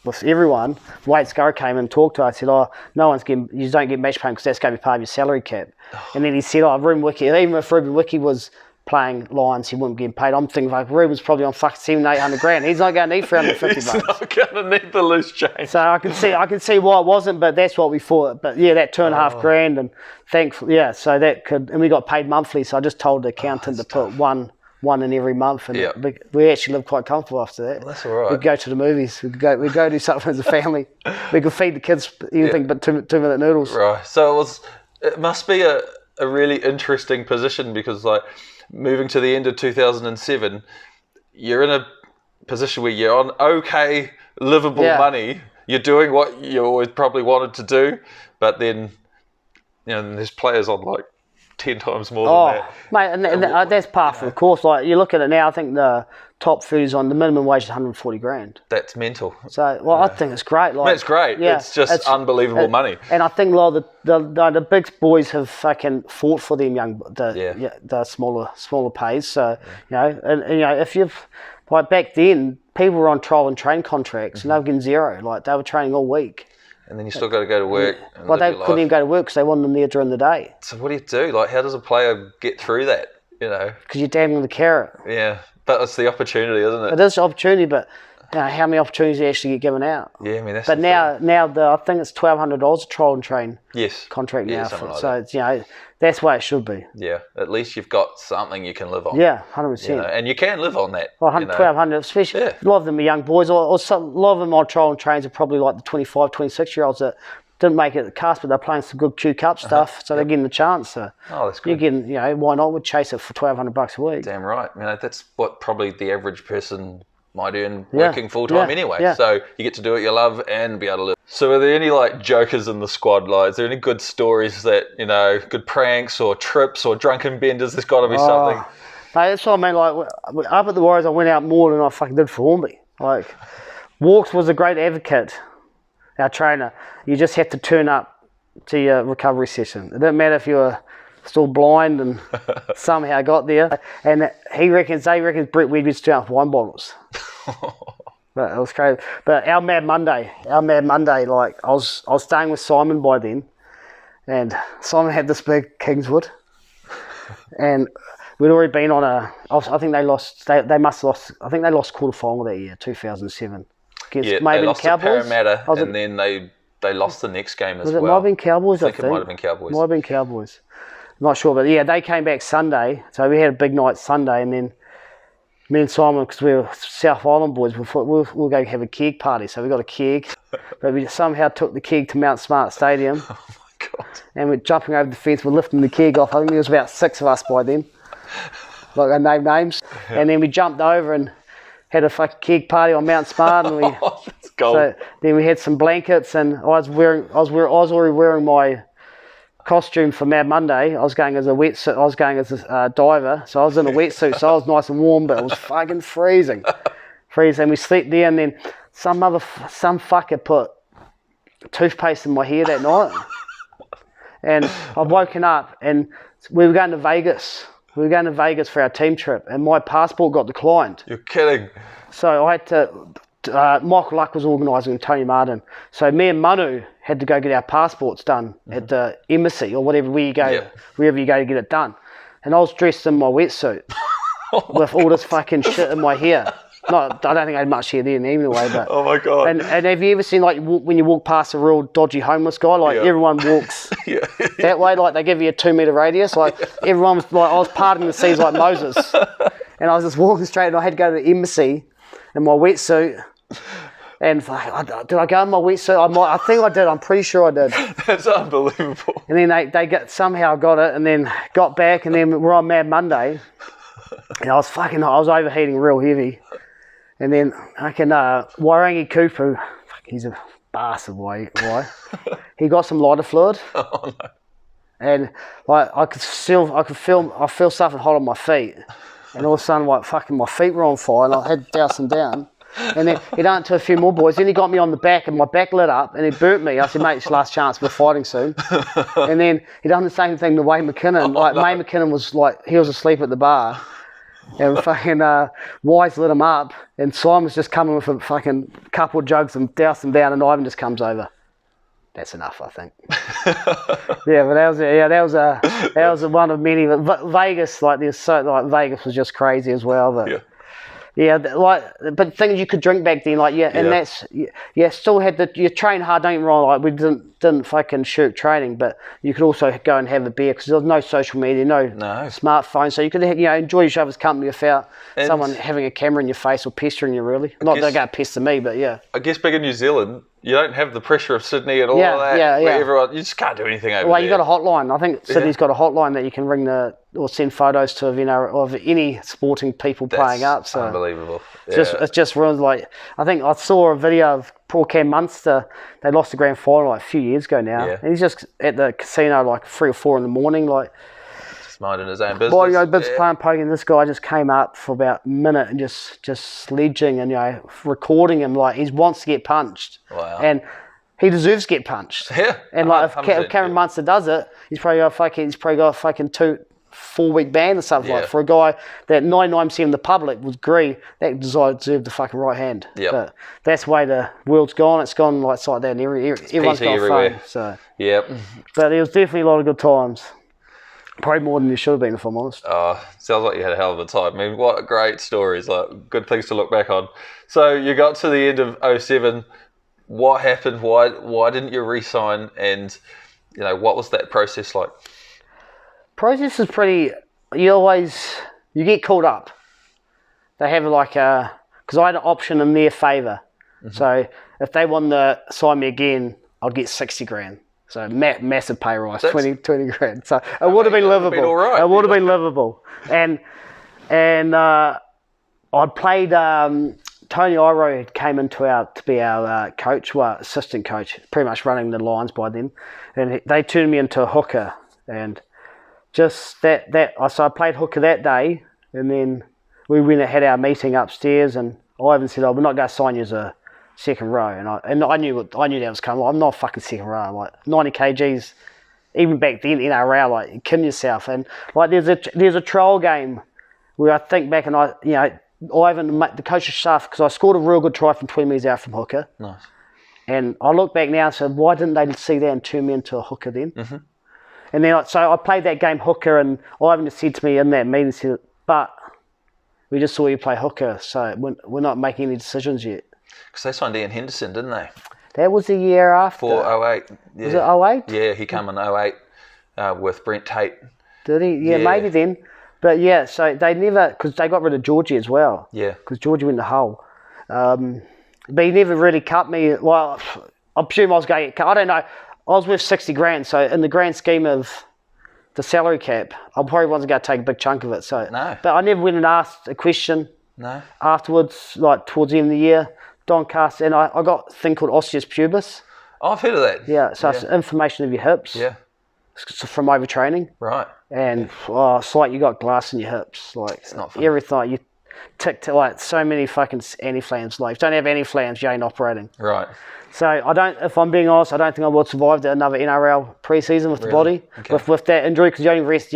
with everyone. Wade Scurry came and talked to us. Said, "Oh, you don't get match payment because that's going to be part of your salary cap." And then he said, "Oh, Ruben Wiki, even if Ruben Wiki was playing Lions, he wouldn't get paid." I'm thinking like Ruben's probably on fucking 700-800 grand. He's not going to need 350 bucks. He's not going to need the loose change. So I can see why it wasn't, but that's what we thought. But yeah, that $2.5 grand, and thankfully, yeah. So that and we got paid monthly. So I just told the accountant to put one in every month, and we actually lived quite comfortable after that. Well, that's all right. We'd go to the movies. We'd go do something as a family. We could feed the kids anything but 2-minute noodles. Right. So it must be a really interesting position because like moving to the end of 2007, you're in a position where you're on okay, livable money. You're doing what you always probably wanted to do, but then there's players on like 10 times more than that. Mate, and that's par for the course. Like, you look at it now, I think the top food's on the minimum wage is 140 grand. That's mental. So, I think it's great. Like, it's great. Yeah, it's just unbelievable money. And I think a lot of the big boys have fucking fought for them the smaller pays. So, if you've, like back then, people were on trial and train contracts and they were getting zero. Like, they were training all week. And then you still got to go to work. Well, they couldn't even go to work because they wanted them there during the day. So what do you do? Like, how does a player get through that? Because you're damning the carrot. Yeah, but it's the opportunity, isn't it? It is opportunity, but how many opportunities actually get given out? Yeah, I mean that's. But now I think it's $1,200 a trial and train. Yes. Contract now. Like so it's, that's the way it should be. Yeah, at least you've got something you can live on. Yeah, 100%. And you can live on that. Well, $1,200, especially a lot of them are young boys, or a lot of them on trial and trains are probably like the 25, 26-year-olds that didn't make it at the cast, but they're playing some good Q Cup stuff, so they're getting the chance. So that's good. You're getting, why not? We'd chase it for $1,200 a week. Damn right. That's what probably the average person might earn working full time anyway. Yeah. So you get to do what you love and be able to live. So are there any like jokers in the squad? Like, is there any good stories that, good pranks or trips or drunken benders? There's got to be something. No, that's what I mean. Like, up at the Warriors, I went out more than I fucking did for Hornby. Like, Walks was a great advocate. Our trainer, you just had to turn up to your recovery session. It didn't matter if you were still blind and somehow got there. And they reckons Brett Weed used to turn up wine bottles. But it was crazy. But our Mad Monday, like I was staying with Simon by then, And Simon had this big Kingswood, and we'd already been on I think they lost. They must have lost. I think they lost quarter final that year, 2007. Yeah, maybe they lost to Parramatta, and then they lost the next game as well. Might have been Cowboys. I think it might have been Cowboys. Might have been Cowboys. Not sure, but yeah, they came back Sunday, so we had a big night Sunday, and then me and Simon, because we were South Island boys, we thought we'll go have a keg party. So we got a keg, but we somehow took the keg to Mount Smart Stadium. Oh my God. And we're jumping over the fence, we're lifting the keg off. I think there was about 6 of us by then. Like I named names. And then we jumped over and had a fucking keg party on Mount Smart. And that's gold. So then we had some blankets, and I was already wearing my costume for Mad Monday. I was going as a wetsuit. I was going as a diver, so I was in a wetsuit, so I was nice and warm, but it was fucking freezing. We slept there, and then some fucker put toothpaste in my hair that night, and I've woken up, and we were going to Vegas. We were going to Vegas for our team trip, and my passport got declined. You're kidding. So I had to. Michael Luck was organising with Tony Martin. So me and Manu had to go get our passports done at the embassy or whatever, wherever you go to get it done. And I was dressed in my wetsuit with all this fucking shit in my hair. I don't think I had much hair then anyway. But oh my God. And have you ever seen, like, when you walk past a real dodgy homeless guy, like everyone walks that way, like they give you a 2 metre radius, like everyone was like, I was parting the seas like Moses. And I was just walking straight, and I had to go to the embassy in my wetsuit. And did I go in my wetsuit? I think I did. I'm pretty sure I did. That's unbelievable. And then they somehow got it, and then got back, and then we're on Mad Monday, and I was overheating real heavy. And then Wairangi Kupu, he's a bastard. Why? He got some lighter fluid. Oh no. And like I feel something hot on my feet, and all of a sudden, like, fucking my feet were on fire, and I had to douse them down. And then he done it to a few more boys. Then he got me on the back, and my back lit up, and he burnt me. I said, mate, it's your last chance. We're fighting soon. And then he done the same thing to Wayne McKinnon. Wayne McKinnon was like, he was asleep at the bar, and fucking Wise lit him up, and Simon was just coming with a fucking couple of jugs and doused them down, and Ivan just comes over. That's enough, I think. Yeah, but that was one of many. Vegas, Vegas was just crazy as well. But yeah, but the thing is, you could drink back then, and still had you train hard. Don't get me wrong, like we didn't fucking shirk training, but you could also go and have a beer because there was no social media, no smartphone, so you could enjoy each other's company without someone having a camera in your face or pestering you. Really, not they're going to pester me, but yeah. I guess back in New Zealand, you don't have the pressure of Sydney at all. Everyone, you just can't do anything over there. Well, you got a hotline. I think Sydney's got a hotline that you can ring or send photos to of any sporting people playing up. So unbelievable. It's just ruined. Like, I think I saw a video of poor Cam Munster. They lost the grand final like a few years ago now. And he's just at the casino like 3 or 4 in the morning, like just minding his own business. Playing poker. And this guy just came up for about a minute and just sledging and recording him like he wants to get punched. Wow. And he deserves to get punched. Yeah. And like if Cameron Munster does it, he's probably got a fucking 4-week ban or something like for a guy that 99% of the public would agree that deserved the fucking right hand. Yep. But that's the way the world's gone. It's gone like that, and everyone's got everywhere. fun. So yep. But there was definitely a lot of good times. Probably more than you should have been, if I'm honest. Oh, sounds like you had a hell of a time. I mean, what great stories, like good things to look back on. So you got to the end of 2007. What happened? Why didn't you re-sign? And what was that process like? Process is pretty. You get called up. They have because I had an option in their favour. Mm-hmm. So if they wanted to sign me again, I'd get 60 grand. So massive pay rise, 20 grand. So it would have been livable. It would have been livable. And I played. Tony Iro came to be our coach, assistant coach, pretty much running the lines by then, and they turned me into a hooker. And just so I played hooker that day, and then we went and had our meeting upstairs, and Ivan said, "Oh, we're not going to sign you as a second row," and I knew that was coming. I'm not a fucking second row. Like 90 kgs, even back then in NRL, like you kill yourself. And like there's a trial game where I think back and Ivan, the coach's staff, because I scored a real good try from 20 metres out from hooker. Nice. And I look back now and said, why didn't they see that and turn me into a hooker then? Mm-hmm. And then, so I played that game hooker, and Ivan just said to me in that meeting, he said, but we just saw you play hooker, so we're not making any decisions yet. Because they signed Ian Henderson, didn't they? That was the year after. For 08. Yeah. Was it 08? Yeah, he came in 08 with Brent Tate. Did he? Yeah, maybe then. But yeah, so they never, because they got rid of Georgie as well. Yeah. Because Georgie went to Hull. But he never really cut me. Well, I presume I was going to get cut. I don't know. I was worth 60 grand, so in the grand scheme of the salary cap, I probably wasn't going to take a big chunk of it. So, No. But I never went and asked a question. No. Afterwards, like towards the end of the year, Doncaster, and I got a thing called osseous pubis. Oh, I've heard of that. Yeah, so it's inflammation of your hips. Yeah. It's from overtraining. Right. And it's like you got glass in your hips. Like It's not fun. everything. You tick to like so many fucking anti-flams. Like if you don't have anti-flams, you ain't operating. Right. So I don't, if I'm being honest, I don't think I would survive another NRL pre-season with the body, Okay. with that injury, because the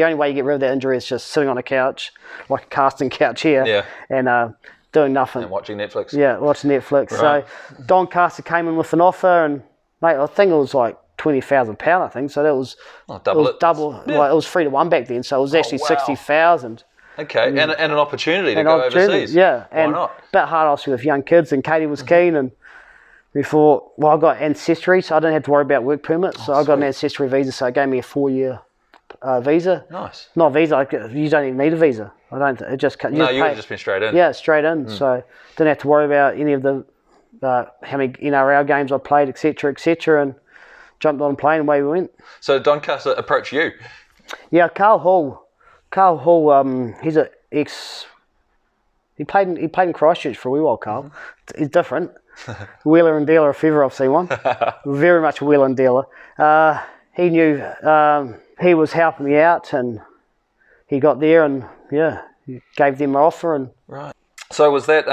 only way you get rid of that injury is just sitting on a couch, like a casting couch here, and doing nothing. And watching Netflix. Yeah, watching Netflix. Right. So Doncaster came in with an offer, and mate, I think it was like £20,000, I think. So that was double it. Like it was 3-1 back then, so it was actually wow. 60,000. Okay, and an opportunity to go overseas. Yeah, Why and not? a bit hard obviously with young kids, and Katie was keen, and we thought, well, I got ancestry, so I didn't have to worry about work permits. So I got an ancestry visa, so it gave me a 4-year visa. Nice. Not visa, you don't even need a visa. I don't. It just You would have just been straight in. Yeah, straight in. So didn't have to worry about any of the how many NRL games I played, etc., and jumped on a plane and away we went. So Doncaster approached you. Yeah, Carl Hall. He's an ex. He played in Christchurch for a wee while. Carl, he's different. Wheeler and dealer if ever I've seen one. Very much a wheeler and dealer. He knew he was helping me out, and he got there, and he gave them an offer. And Right. So was that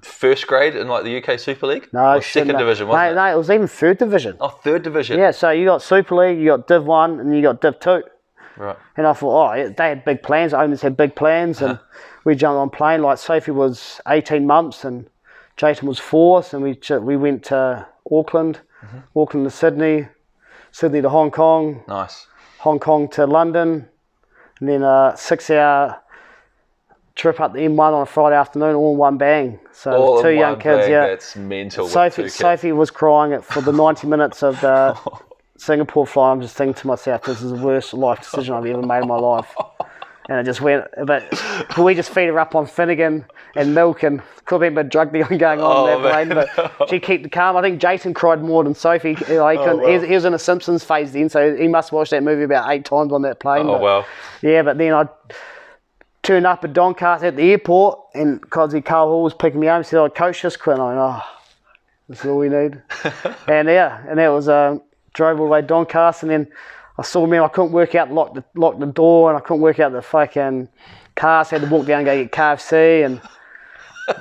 first grade in like the UK Super League? no, Or second division, wasn't it? No, it was even third division. Oh, third division. Yeah, so you got Super League, you got Div 1, and you got Div 2. Right. And I thought, they had big plans. Owners had big plans, and we jumped on a plane. Like Sophie was 18 months, and Jason was 4, and we went to Auckland, Auckland to Sydney, Sydney to Hong Kong, Nice. Hong Kong to London, and then a 6-hour trip up the M1 on a Friday afternoon, all in one bang. So All two in young one kids, bag, yeah. That's mental. With two kids. Sophie was crying for the 90 minutes of the Singapore flight. I'm just thinking to myself, this is the worst life decision I've ever made in my life. And it just went, but we just feed her up on Finnegan and milk, and could have been a bit drug dealing going on in that plane, but she kept it calm. I think Jason cried more than Sophie. He was in a Simpsons phase then, so he must have watched that movie about 8 times on that plane. Yeah, but then I turned up at Doncaster at the airport, and because Carl Hall was picking me up, he said, "I'll coach this Quinn." I went, that's all we need. and that was drove all the way to Doncaster, and then I saw I couldn't work out lock the door, and I couldn't work out the fucking car, so I had to walk down and go get KFC, and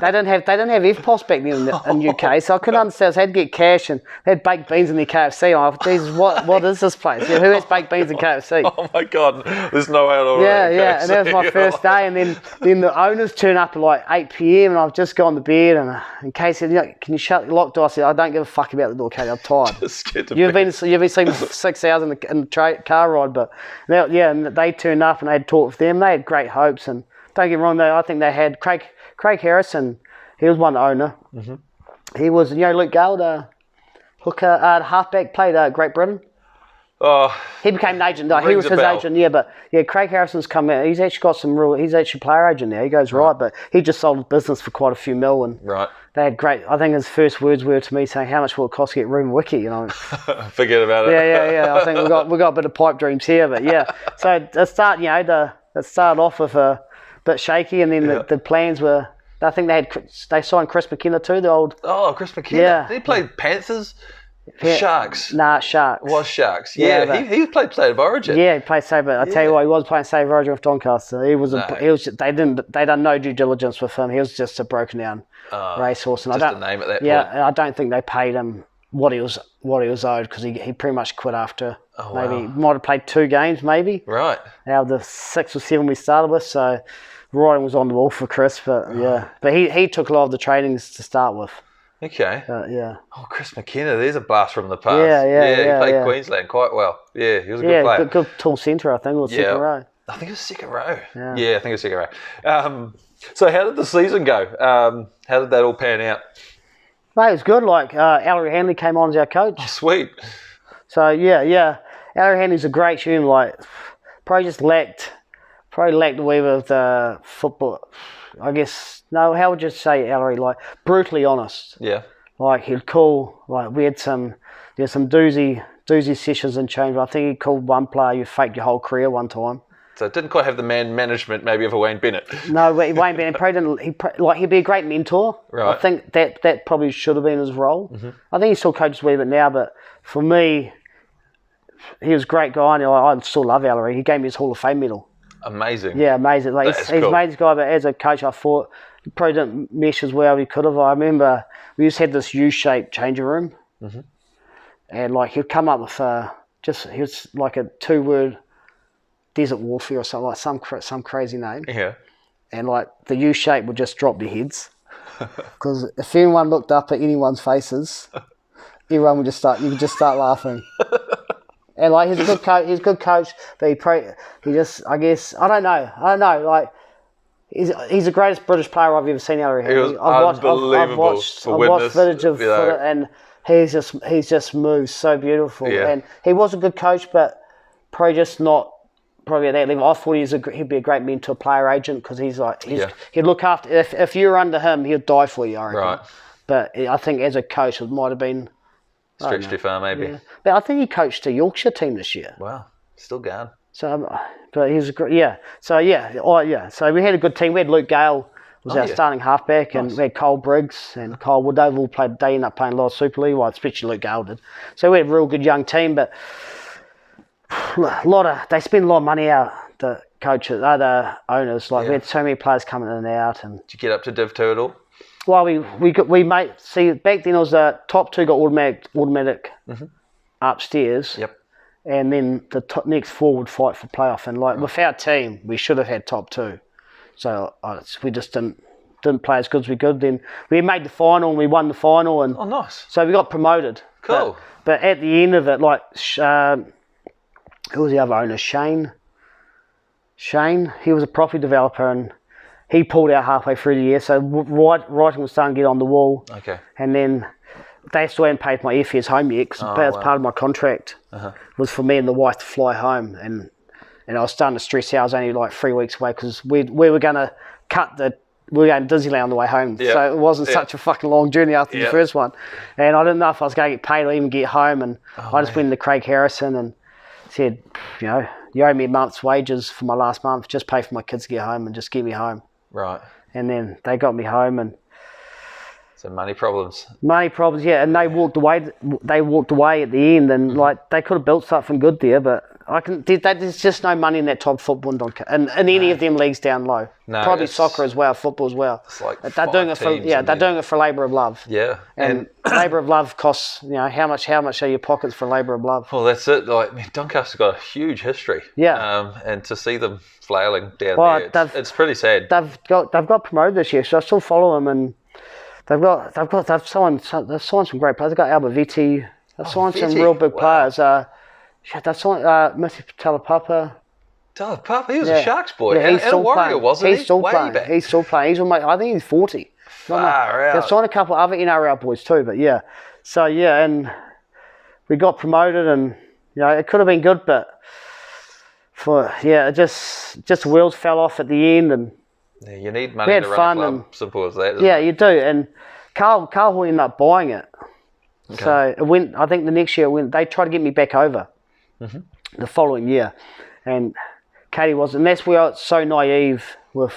they didn't have EFTPOS back then in UK, so I couldn't understand. So I had to get cash, and they had baked beans in their KFC. And I thought, Jesus, what is this place? Yeah, who has baked beans in KFC? Oh my God, there's no way at all. Yeah, and that was my first day, and then the owners turn up at like 8 p.m, and I've just gone to bed, and Kate said, "Can you shut the lock door?" I said, "I don't give a fuck about the door, Kate. I'm tired." You've been seeing 6 hours in the car ride, but and they turned up, and I had talked with them. They had great hopes, and don't get me wrong, I think they had Craig Harrison. He was one owner. He was, Luke Gale, the hooker, halfback, played Great Britain. Oh, he became an agent. No, he was his agent. But Craig Harrison's come out. He's actually got he's actually a player agent now. He goes right, but he just sold his business for quite a few mil, and they had great. I think his first words were to me saying, "How much will it cost to get room and wiki?" Forget about it. Yeah. I think we got a bit of pipe dreams here, but yeah. So it started off with a bit shaky, and then the plans were. I think they signed Chris McKenna too, the old... Oh, Chris McKenna. Yeah. He played Panthers? Sharks? Nah, Sharks. Was Sharks. Yeah, he played State of Origin. Yeah, he played State of Origin. I tell you what, he was playing State of Origin with Doncaster. They done no due diligence with him. He was just a broken down racehorse. And just a name at that point. Yeah, and I don't think they paid him what he was owed, because he pretty much quit after maybe might have played 2 games maybe. Right. Out of the 6 or 7 we started with, so writing was on the wall for Chris, but but he took a lot of the trainings to start with. Okay. Yeah. Oh, Chris McKenna, there's a blast from the past. Yeah, he played Queensland quite well. Yeah, he was a good player. Good tall centre, I think, or second row. I think it was second row. Yeah. I think it was second row. So how did the season go? How did that all pan out? Mate, it was good. Like, Lawrie Hanley came on as our coach. Oh, sweet. So, yeah. Lawrie Hanley's a great human. Like, probably lacked a wee bit of football. I guess, no, how would you say Lawrie? Like, brutally honest. Yeah. Like, he'd call, like, we had some doozy sessions in change. I think he called one player, you faked your whole career one time. So it didn't quite have the man management maybe of a Wayne Bennett. No, Wayne Bennett probably didn't. He'd be a great mentor. Right. I think that probably should have been his role. Mm-hmm. I think he still coaches a wee bit now, but for me, he was a great guy, and I still love Lawrie. He gave me his Hall of Fame medal. Amazing. Yeah, amazing. Like, he's cool. a amazing guy, but as a coach, I thought he probably didn't mesh as well as he could have. I remember we just had this U-shaped changing room, and like he'd come up with he was like a 2-word desert warfare or something, like some crazy name. Yeah. And like the U shape would just drop their heads, because if anyone looked up at anyone's faces, everyone would you could just start laughing. And like he's a good coach, but he just I guess I don't know. Like he's the greatest British player I've ever seen. I've watched footage of it, and he's just moves so beautiful. Yeah. And he was a good coach, but probably just not. Probably at that level, I thought he'd be a great mentor, player agent, because he'd look after. If you were under him, he'd die for you, I reckon. Right. But I think as a coach, it might have been stretched too far, maybe. Yeah. But I think he coached a Yorkshire team this year. Wow, still going. So, but he was a great. Yeah. So So we had a good team. We had Luke Gale was our starting halfback, and we had Cole Briggs and Kyle Woodover all played. They ended up playing a lot of Super League, well, especially Luke Gale did. So we had a real good young team, but. They spend a lot of money out, the coaches, other owners. Like we had so many players coming in and out. And did you get up to Div 2 at all? Well, we made back then it was the top 2 got automatic upstairs. Yep. And then the next 4 would fight for playoff. And like with our team, we should have had top 2. So we just didn't play as good as we could. Then we made the final and we won the final. And nice. So we got promoted. Cool. But at the end of it, like. Who was the other owner? Shane, he was a property developer, and he pulled out halfway through the year. So writing was starting to get on the wall. Okay. And then they still hadn't paid my airfares home yet, because that's part of my contract was for me and the wife to fly home. And I was starting to stress out. I was only like 3 weeks away, because we were going to we were going to Disneyland on the way home. Yep. So it wasn't such a fucking long journey after the first one. And I didn't know if I was going to get paid or even get home. And I just went to Craig Harrison and said, you owe me a month's wages for my last month. Just pay for my kids to get home and just get me home. Right. And then they got me home, and so money problems. Yeah. And they walked away. They walked away at the end, and like they could have built something good there, but there's just no money in that top football in Doncaster, and any of them leagues down low. No, probably soccer as well, football as well. It's like they're doing it for they're doing it for labour of love. Yeah, and labour of love costs how much are your pockets for labour of love? Well, that's it. Like Doncaster's got a huge history. Yeah, and to see them flailing down there, it's pretty sad. They've got promoted this year, so I still follow them, and they've signed some great players. They've got Albervetti. They've signed some real big players. They've signed Matthew Talapapa. Talapapa, he was a Sharks boy. Yeah, and a Warrior, wasn't he? He's still playing. Back. He's still playing. I think he's 40. Far out. They've signed a couple of other NRL boys too, but yeah. So yeah, and we got promoted, and it could have been good, but just wheels fell off at the end, and you need money to run a club. Simple as that. You do. And Carl ended up buying it. Okay. So it went. I think the next year they tried to get me back over. The following year, and Katie was, and that's where I was so naive with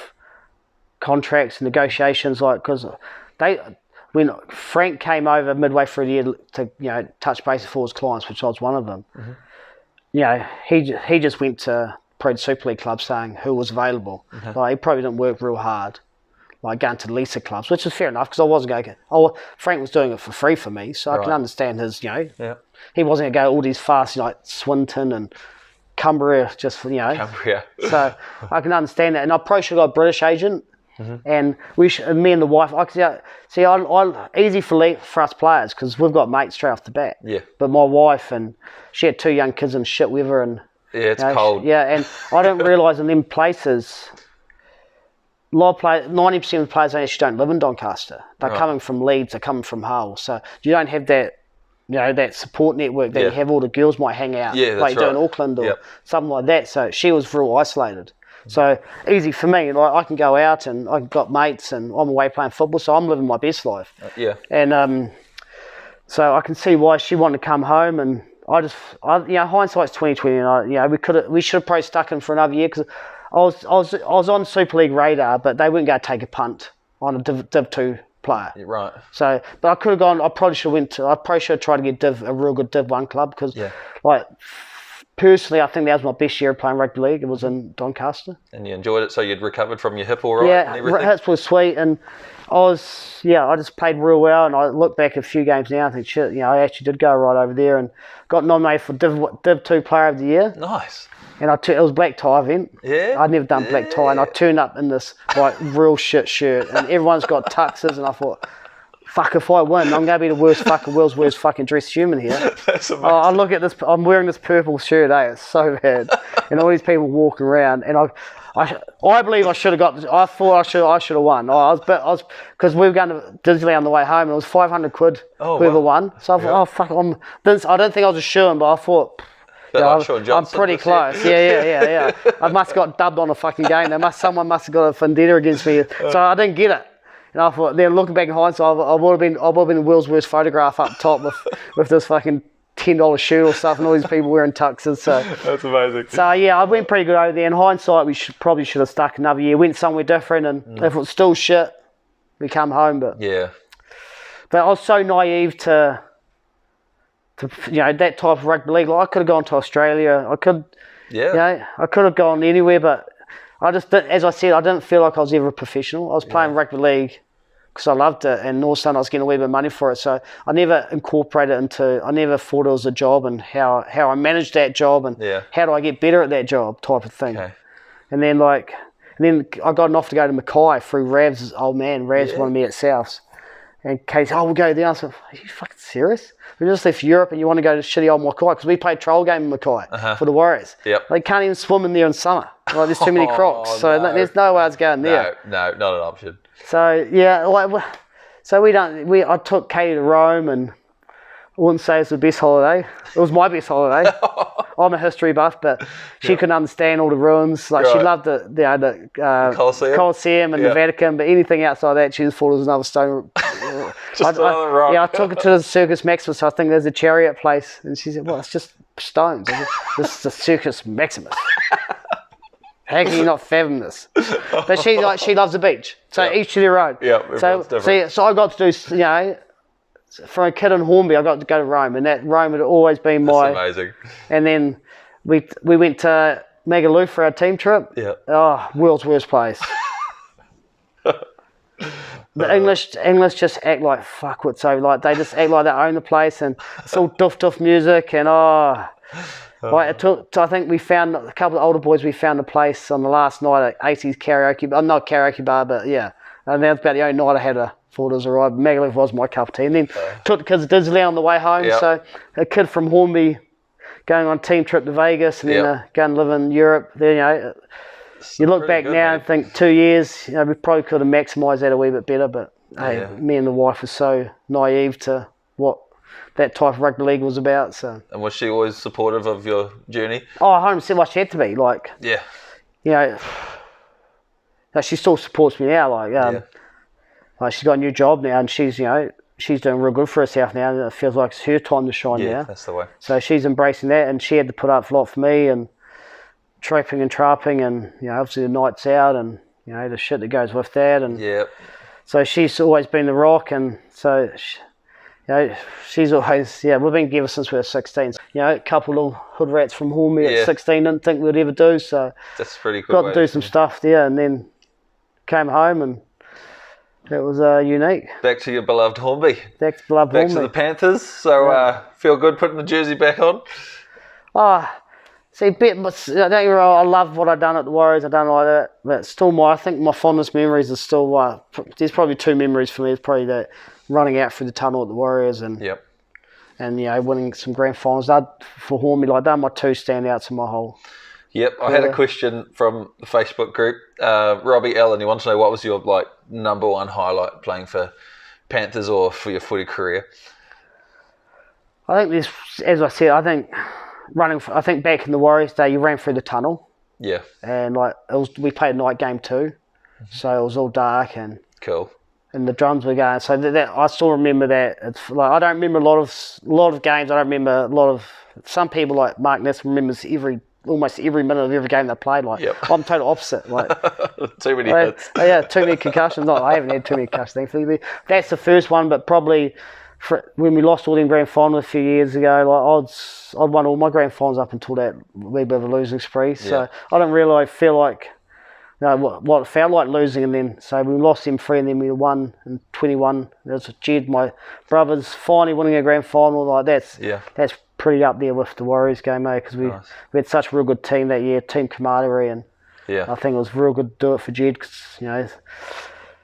contracts and negotiations, like because when Frank came over midway through the year to touch base for his clients, which I was one of them. He just went to Pro Super League clubs saying who was available. Like he probably didn't work real hard, like going to the lesser clubs, which is fair enough because I wasn't going to. Frank was doing it for free for me, so I can understand his. He wasn't going to go all these fast like Swinton and Cumbria just for. Cumbria. So I can understand that, and I probably should have got a British agent. And me and the wife, easy for us players because we've got mates straight off the bat. Yeah. But my wife, and she had 2 young kids and shit with her, and yeah, it's cold. and I didn't realise in them places, a lot of players, 90% of the players actually don't live in Doncaster. They're coming from Leeds, they're coming from Hull, so you don't have that. That support network that you have. All the girls might hang out, like you do in Auckland or something like that. So she was real isolated. So easy for me. Like I can go out and I've got mates and I'm away playing football, so I'm living my best life. And so I can see why she wanted to come home. And hindsight's 2020. And we should have probably stuck in for another year because I was on Super League radar, but they weren't going to take a punt on a Div 2 player. Yeah, right. So, but I could have gone. I probably should have tried to get a real good Div 1 club because, personally, I think that was my best year of playing rugby league. It was in Doncaster. And you enjoyed it, so you'd recovered from your hip all right? Yeah, and everything? hips were sweet, and I just played real well. And I look back at a few games now and think, shit, I actually did go right over there and got nominated for Div 2 Player of the Year. Nice. And it was black tie event. Yeah. I'd never done black tie, and I turned up in this real shit shirt, and everyone's got tuxes, and I thought, fuck, if I win, I'm gonna be the world's worst fucking dressed human here. That's amazing. I look at this. I'm wearing this purple shirt. It's so bad, and all these people walking around, and I believe I should have got. I thought I should have won. I was because we were going to Disneyland on the way home, and it was 500 quid whoever won. So I thought, fuck, I don't think I was a shoo-in, but I thought. I'm pretty close. Yeah. I must have got dubbed on a fucking game. Someone must have got a vendetta against me. So I didn't get it. And I thought, then looking back in hindsight, I would have been the world's worst photograph up top with this fucking $10 shoe or stuff, and all these people wearing tuxes. So that's amazing. So I went pretty good over there. In hindsight, we probably should have stuck another year. Went somewhere different, and if it was still shit, we come home. But I was so naive to that type of rugby league. Like, I could have gone to Australia. I could have gone anywhere, but I just didn't, as I said, I didn't feel like I was ever a professional. I was playing rugby league because I loved it, and all of a sudden I was getting a wee bit of money for it. So I never incorporated I never thought it was a job and how I managed that job and how do I get better at that job type of thing. Okay. And then I got an offer to go to Mackay through Rav's old man. Rav's wanted me at Souths. And Kate's, we'll go there. I said, are you fucking serious? We just left Europe and you want to go to shitty old Mackay? Because we played trial game in Mackay for the Warriors. Yep. They can't even swim in there in summer. Like, there's too many crocs. So there's no way I was going there. No, not an option. So, I took Katie to Rome, and I wouldn't say it's the best holiday. It was my best holiday. I'm a history buff, but she couldn't understand all the ruins. Like, she loved the Colosseum and the Vatican, but anything outside that, she just thought it was another stone. Another rock. I took her to the Circus Maximus. I think there's a chariot place, and she said, "Well, it's just stones. This is the Circus Maximus. How can you not fathom this?" But she loves the beach, so each to their own. So I got to do from a kid in Hornby, I got to go to Rome, and that Rome had always been my. That's amazing. And then we went to Magaluf for our team trip. Yeah. Oh, world's worst place. The English just act like fuckwits. So like they just act like they own the place, and it's all duff music, and like I think we found a couple of older boys. We found a place on the last night at 80s karaoke, not karaoke bar, but and that's about the only night I had thought it was alright. Magaluf was my cup of tea, and then took the kids to Disneyland on the way home. Yep. So a kid from Hornby going on a team trip to Vegas, and then going to live in Europe. Then you look back now and think 2 years, we probably could have maximised that a wee bit better, but me and the wife were so naive to what that type of rugby league was about. So. And was she always supportive of your journey? Oh, 100%. Well, she had to be. Like, she still supports me now. Like she's got a new job now, and she's doing real good for herself now, and it feels like it's her time to shine now. Yeah, that's the way. So she's embracing that, and she had to put up a lot for me, and trapping and trapping, and obviously the nights out, and the shit that goes with that, and so she's always been the rock, and so she's always we've been together since we were 16. A couple of little hood rats from Hornby at 16 didn't think we'd ever do, so that's pretty cool. Got to do some stuff there, and then came home, and it was unique. Back to your beloved Hornby. Back to the Panthers. So feel good putting the jersey back on. See, don't get me wrong, I love what I've done at the Warriors. I don't like that, but still, I think my fondest memories are still. There's probably two memories for me. It's probably that running out through the tunnel at the Warriors and winning some grand finals. For Hornby, like they're my two standouts in my whole. Yep, I had a question from the Facebook group. Robbie Allen, he wants to know what was your number one highlight playing for Panthers or for your footy career? I think as I said, I think back in the Warriors day, you ran through the tunnel. Yeah. And we played night game too, so it was all dark and cool. And the drums were going. So that I still remember that. It's like I don't remember a lot of games. I don't remember a lot of. Some people like Mark Ness remembers almost every minute of every game they played. I'm total opposite. Too many hits. Too many concussions. I haven't had too many concussions, thankfully. That's the first one, but probably. When we lost all them grand finals a few years ago, I'd won all my grand finals up until that wee bit of a losing spree. So I don't really feel like what it felt like losing, and then so we lost them 3 and then we won in 21. That's Jed, my brothers, finally winning a grand final. That's pretty up there with the Warriors game, mate, because we had such a real good team that year, team camaraderie, and I think it was real good to do it for Jed because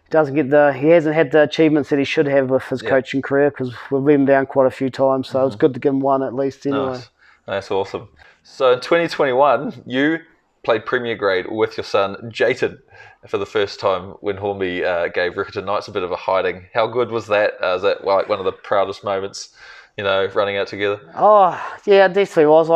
he hasn't had the achievements that he should have with his coaching career because we've let him down quite a few times. So it's good to give him one at least anyway. Nice. That's awesome. So in 2021, you played Premier Grade with your son Jayton for the first time when Hornby gave Riccarton Knights a bit of a hiding. How good was that? Is that one of the proudest moments, running out together? Oh yeah, it definitely was.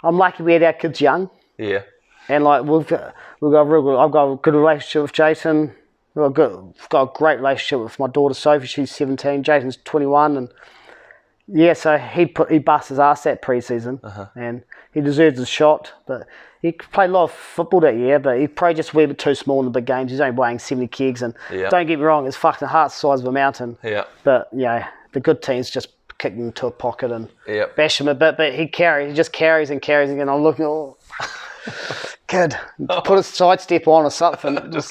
I'm lucky we had our kids young. Yeah. And I've got a good relationship with Jayton. I've got a great relationship with my daughter Sophie. She's 17. Jayton's 21, and so he bust his ass that pre-season, and he deserves a shot. But he played a lot of football that year, but he probably just a wee bit too small in the big games. He's only weighing 70 kegs, and don't get me wrong, his fucking heart's the size of a mountain. Yeah. But the good teams just kick him into a pocket and bash him a bit. But he just carries and carries, and I'm looking. Kid, put a sidestep on or something, but I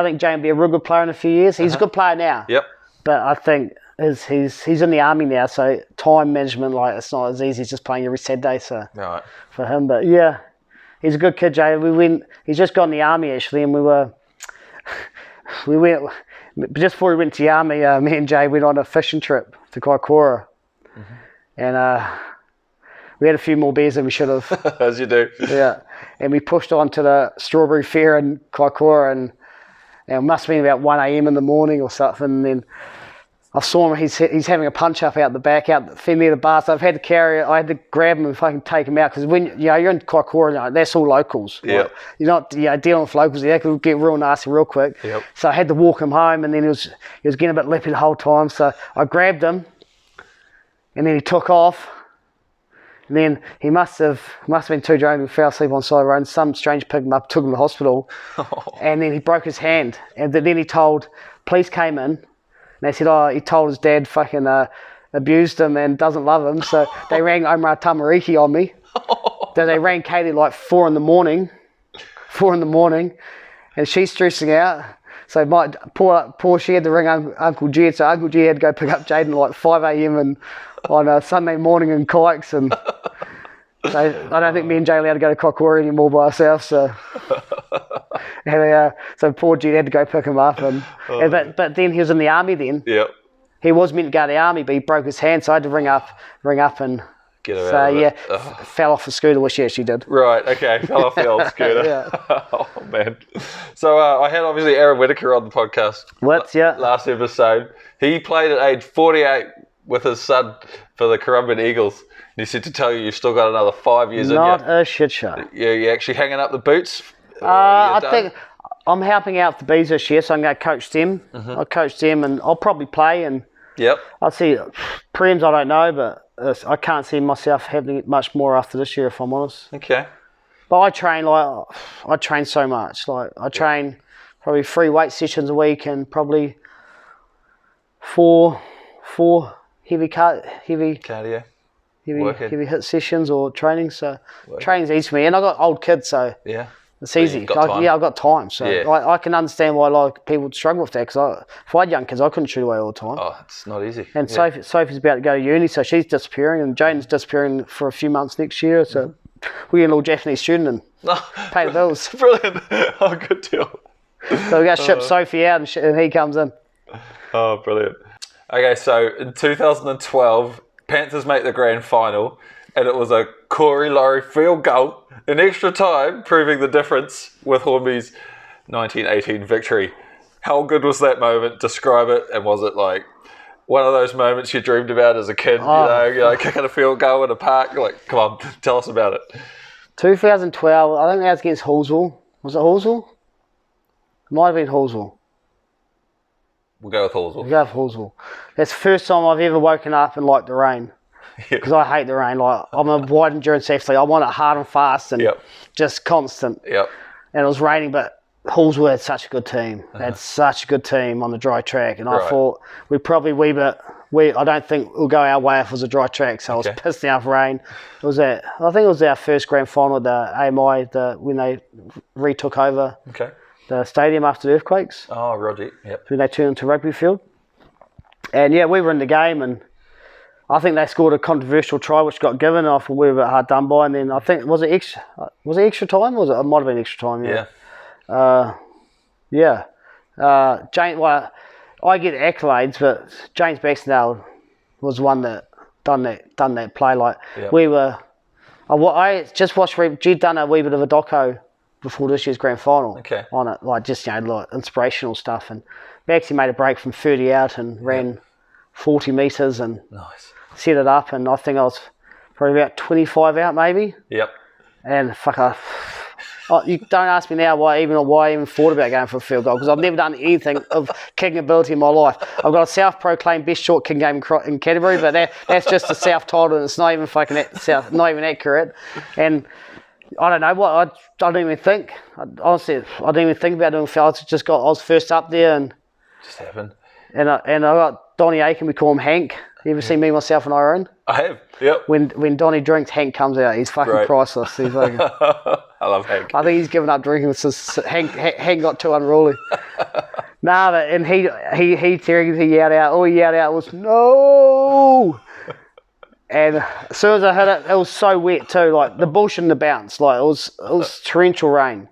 think Jay will be a real good player in a few years. He's a good player now. Yep. But I think he's in the army now, so time management it's not as easy as just playing every Saturday. So for him, but he's a good kid, Jay. He's just got in the army actually, and we went just before we went to the army. Me and Jay went on a fishing trip to Kaikoura, and. We had a few more beers than we should have. As you do. Yeah. And we pushed on to the Strawberry Fair in Kaikoura, and it must have been about 1 a.m. in the morning or something. And then I saw him, he's having a punch up out the back, out near the bar. So I had to grab him and fucking take him out. Because when you're in Kaikoura, that's all locals. Yeah. You're not dealing with locals. They could get real nasty real quick. Yep. So I had to walk him home, and then he was getting a bit lippy the whole time. So I grabbed him, and then he took off. And then he must have been too drunk and fell asleep on the side of the road. And some strange picked him up, took him to the hospital, and then he broke his hand. And then he police came in, and they said, he told his dad fucking abused him and doesn't love him. So they rang Omar Tamariki on me. Then they rang Katie 4 in the morning, and she's stressing out. So poor she had to ring Uncle Jed. So Uncle Jed had to go pick up Jayden 5 a.m. and on a Sunday morning in Kikes, and so I don't think me and Jay allowed to go to Kaikoura anymore by ourselves. So, so poor Jed had to go pick him up, but then he was in the army. Then he was meant to go to the army, but he broke his hand, so I had to ring up and. Get her out of it. Fell off the scooter, which he actually did. Right, okay, fell off the old scooter. Oh, man. So I had obviously Aaron Whitaker on the podcast last episode. He played at age 48 with his son for the Currumbin Eagles. And he said to tell you you've still got another 5 years in you. Not a shit show. You're actually hanging up the boots? I think I'm helping out the Bees this year, so I'm going to coach them. I'll coach them, and I'll probably play. And I'll see. Prems, I don't know, but I can't see myself having it much more after this year, if I'm honest. Okay. But I train so much. I train probably 3 weight sessions a week and probably four heavy cardio, heavy hit sessions or training. So training's easy for me, and I got old kids, so It's easy. you've got time. Yeah, I've got time. So Yeah. I can understand why a lot of people struggle with that. Because if I had young kids, I couldn't shoot away all the time. Oh, it's not easy. And Sophie's about to go to uni, so she's disappearing, and Jane's disappearing for a few months next year. So we're getting a little Japanese student and pay the bills. Brilliant. Oh, good deal. So we got to ship Sophie out, and he comes in. Oh, brilliant. Okay, so in 2012, Panthers make the grand final, and it was a Corey Lawrie field goal in extra time, proving the difference with Hornby's 1918 victory. How good was that moment? Describe it, and was it like one of those moments you dreamed about as a kid? You know, kicking a field goal in a park. Like, come on, tell us about it. 2012, I think that was against Hallsville. Was it Hallsville? It might have been Hallsville. We'll go with Hallsville. We'll go with Hallsville. That's the first time I've ever woken up and liked the rain. Because I hate the rain. Like, I'm a wide endurance athlete. I want it hard and fast and just constant. Yep. And it was raining, but Hallsville had such a good team. They had such a good team on the dry track. And I thought we probably I don't think it'll go our way if it was a dry track. So I was pissed enough rain. I think it was our first grand final at the AMI when they retook over the stadium after the earthquakes. Oh, Roger. Yep. When they turned into a rugby field. And we were in the game, and I think they scored a controversial try which got given. And I thought we were a bit hard done by. And then I think was it extra time? It might have been extra time. Jane. Well, I get accolades, but James Baxendale was one that done that play. Like we were. I just watched. G done a wee bit of a doco before this year's grand final on it, like just like inspirational stuff. And Baxi made a break from 30 out and ran 40 metres and set it up. And I think I was probably about 25 out maybe. Yep. And you don't ask me now why I even thought about going for a field goal, because I've never done anything of kicking ability in my life. I've got a self-proclaimed best short kick game in Canterbury, but that's just a South title, and it's not even not even accurate. And I don't know what I don't even think. Honestly, I didn't even think about doing field. I was first up there, and just happened. And I got Donnie Aiken. We call him Hank. You ever seen Me, Myself and Irene? I have. Yep. When Donnie drinks, Hank comes out. He's fucking priceless. He's fucking, I love Hank. I think he's given up drinking since Hank got too unruly. And he yelled out. All he yelled out was no. And as soon as I hit it, it was so wet too. Like the ball shouldn't have bounced. Like it was torrential rain,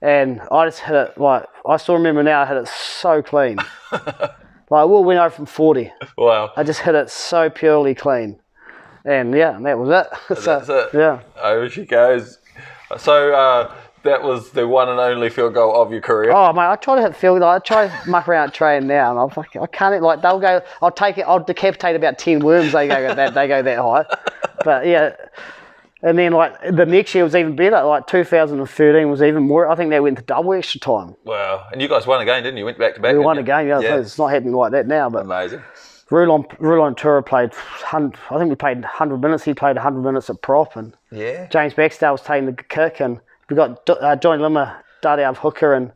and I just hit it. Like I still remember now. I hit it so clean. Like we went over from 40. Wow. I just hit it so purely clean. And that was it. That's it. Yeah. Over she goes. So that was the one and only field goal of your career. Oh mate, I try to hit field goal. I try to muck around train now, and I'm like, I can't. Like they'll go. I'll decapitate about 10 worms. They go that high. But yeah. And then like the next year was even better. Like 2013 was even more. I think they went to double extra time. Wow! And you guys won again, didn't you? Went back to back. We won again. Yeah. It's not happening like that now. But amazing. Rulon Tura played. I think we played 100 minutes. He played 100 minutes at prop, and James Baxter was taking the kick, and we got Johnny Limmer darted out of hooker and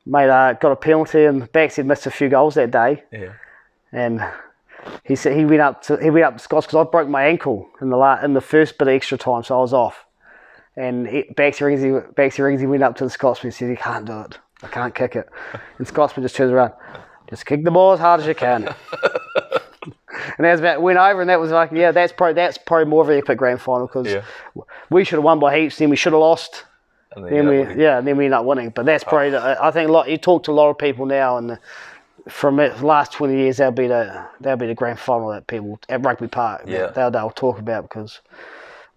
got a penalty, and Baxter missed a few goals that day. Yeah. And he said he went up to Scots because I broke my ankle in the first bit of extra time, so I was off. And Baxter rings. He went up to the Scotsman and said, "He can't do it. I can't kick it." And Scotsman just turns around, "Just kick the ball as hard as you can." And that's about went over, and that was like, that's probably more of an epic grand final, because we should have won by heaps, then we should have lost, and then we ended up winning. But that's probably I think you talk to a lot of people now, and from the last 20 years, that'll be the grand final that people at Rugby Park they'll talk about, because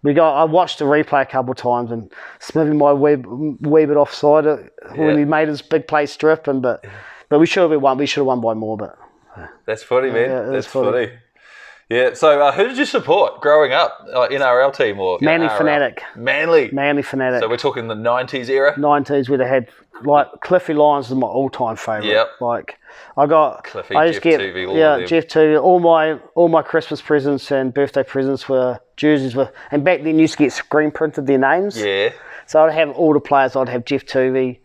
I watched the replay a couple of times, and Smithy might wee bit offside when he made his big play strip, but we should have won. We should have won by more, but. That's footy, man. Yeah, that's footy. Yeah. So, who did you support growing up? NRL team or Manly Fanatic? Manly Fanatic. So we're talking the 90s era. 90s, where they had Cliffy Lyons is my all-time favourite. Yep. Like I got Cliffy, Jeff Tuvey. All my Christmas presents and birthday presents were jerseys with, and back then you used to get screen printed their names. Yeah. So I'd have all the players. I'd have Jeff Tuvey.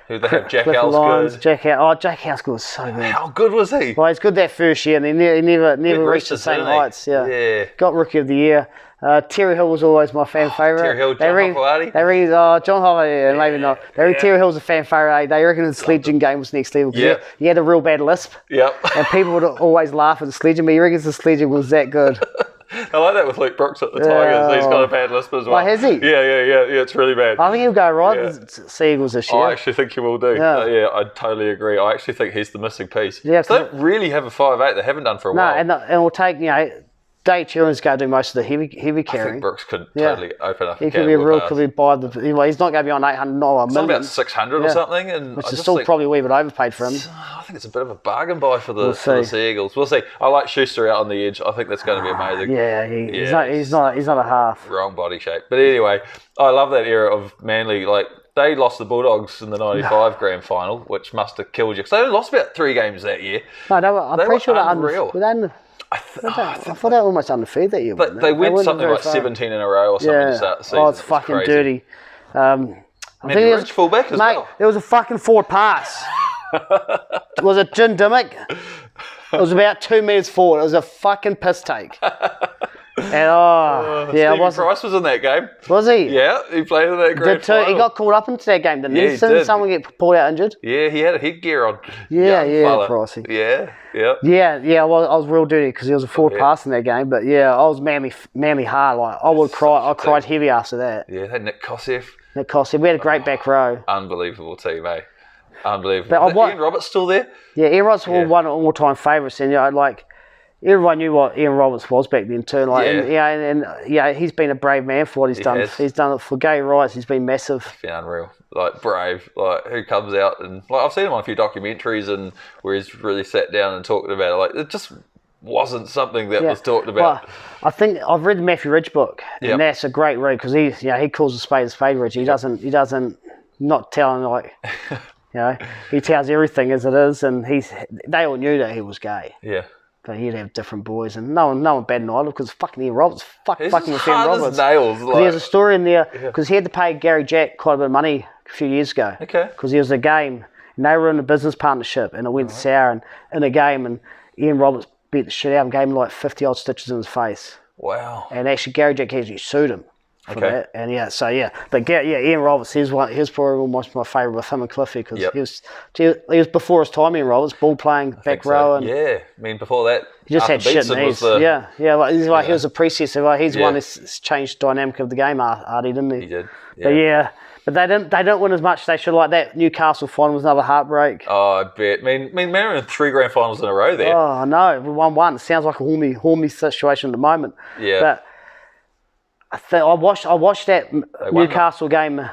Who they have? Jack Clifford Lyons, House. Jack House was so good. How good was he? Well, he's good that first year, and he never reached the same heights. Yeah. Got Rookie of the Year. Terry Hill was always my fan favourite. Terry Hill, John Hopoate. They reckon, John Hopoate, maybe not. They reckon Terry Hill was a fan favourite. They reckon his sledging game was next level. Yeah. He had a real bad lisp. Yep. And people would always laugh at the sledging, but he reckons the sledging was that good. I like that with Luke Brooks at the Tigers. He's got a bad lisp as well. Oh, has he? Yeah, it's really bad. I think he'll go right with Seagulls this year. I actually think he will do. Yeah. I totally agree. I actually think he's the missing piece. Yeah, so they don't really have a 5'8". They haven't done for a while. No, and we'll take, Dave Children's going to do most of the heavy I carrying. think Brooks could totally open up. He could be a real, could be by the. He's not going to be on $800 It's million. about 600 or something, and which is still probably a wee bit overpaid for him. I think it's a bit of a bargain buy for the Seagulls. We'll see. I like Schuster out on the edge. I think that's going to be amazing. He's not a half. Wrong body shape, but anyway, I love that era of Manly. Like they lost the Bulldogs in the '95 grand final, which must have killed you. Because they only lost about 3 games that year. No, I'm pretty sure they're unreal. I thought they were almost undefeated that year. But they went something like 17 in a row or something to start the season. Oh, it's fucking dirty. I think it was fullback as well. There was a fucking forward pass. Was it Jim Dimmick? It was about 2 meters forward. It was a fucking piss take. And Stephen Price was in that game. Was he? Yeah, he played in that grand final. He got called up into that game, didn't he? Didn't someone get pulled out injured? Yeah, he had a headgear on. Pricey. Yeah. I was real dirty because he was a forward pass in that game. But I was manly hard. Like I would cry. I cried heavy after that. Yeah, they had Nick Kosiev. We had a great back row. Unbelievable team, eh? Unbelievable. But Ian Roberts still there? Yeah, Ian Roberts was one of all-time favourites, and everyone knew what Ian Roberts was back then too. He's been a brave man for what he's done. He's done it for gay rights. He's been massive. Yeah, unreal. Like brave. Like who comes out and I've seen him on a few documentaries and where he's really sat down and talking about it. Like it just wasn't something that was talked about. Well, I think I've read the Matthew Ridge book, and that's a great read because he calls a spade Ridge. He doesn't not telling he tells everything as it is, and they all knew that he was gay. Yeah. But he'd have different boys, and no one batted an eyelid because fucking Ian Roberts, fucking with Ian Roberts. Nails. There's a story in there because he had to pay Gary Jack quite a bit of money a few years ago. Okay. Because he was a game, and they were in a business partnership, and it went sour, and in a game, and Ian Roberts beat the shit out of him, gave him like 50 odd stitches in his face. Wow. And actually, Gary Jack actually sued him for that. And but Ian Roberts, he was probably almost my favourite with him and Cliffy because he was before his time. Ian Roberts, ball playing, back row, and I mean before that, he just had shit knees. He was a predecessor. Like he's one that's changed the dynamic of the game, Artie, didn't he? He did. Yeah. But they didn't win as much as they should. Like that Newcastle final was another heartbreak. Oh, I bet. I mean, they're in 3 grand finals in a row there. Oh, I know. We won one. It sounds like a Hornby situation at the moment. Yeah. But I watched that Newcastle game a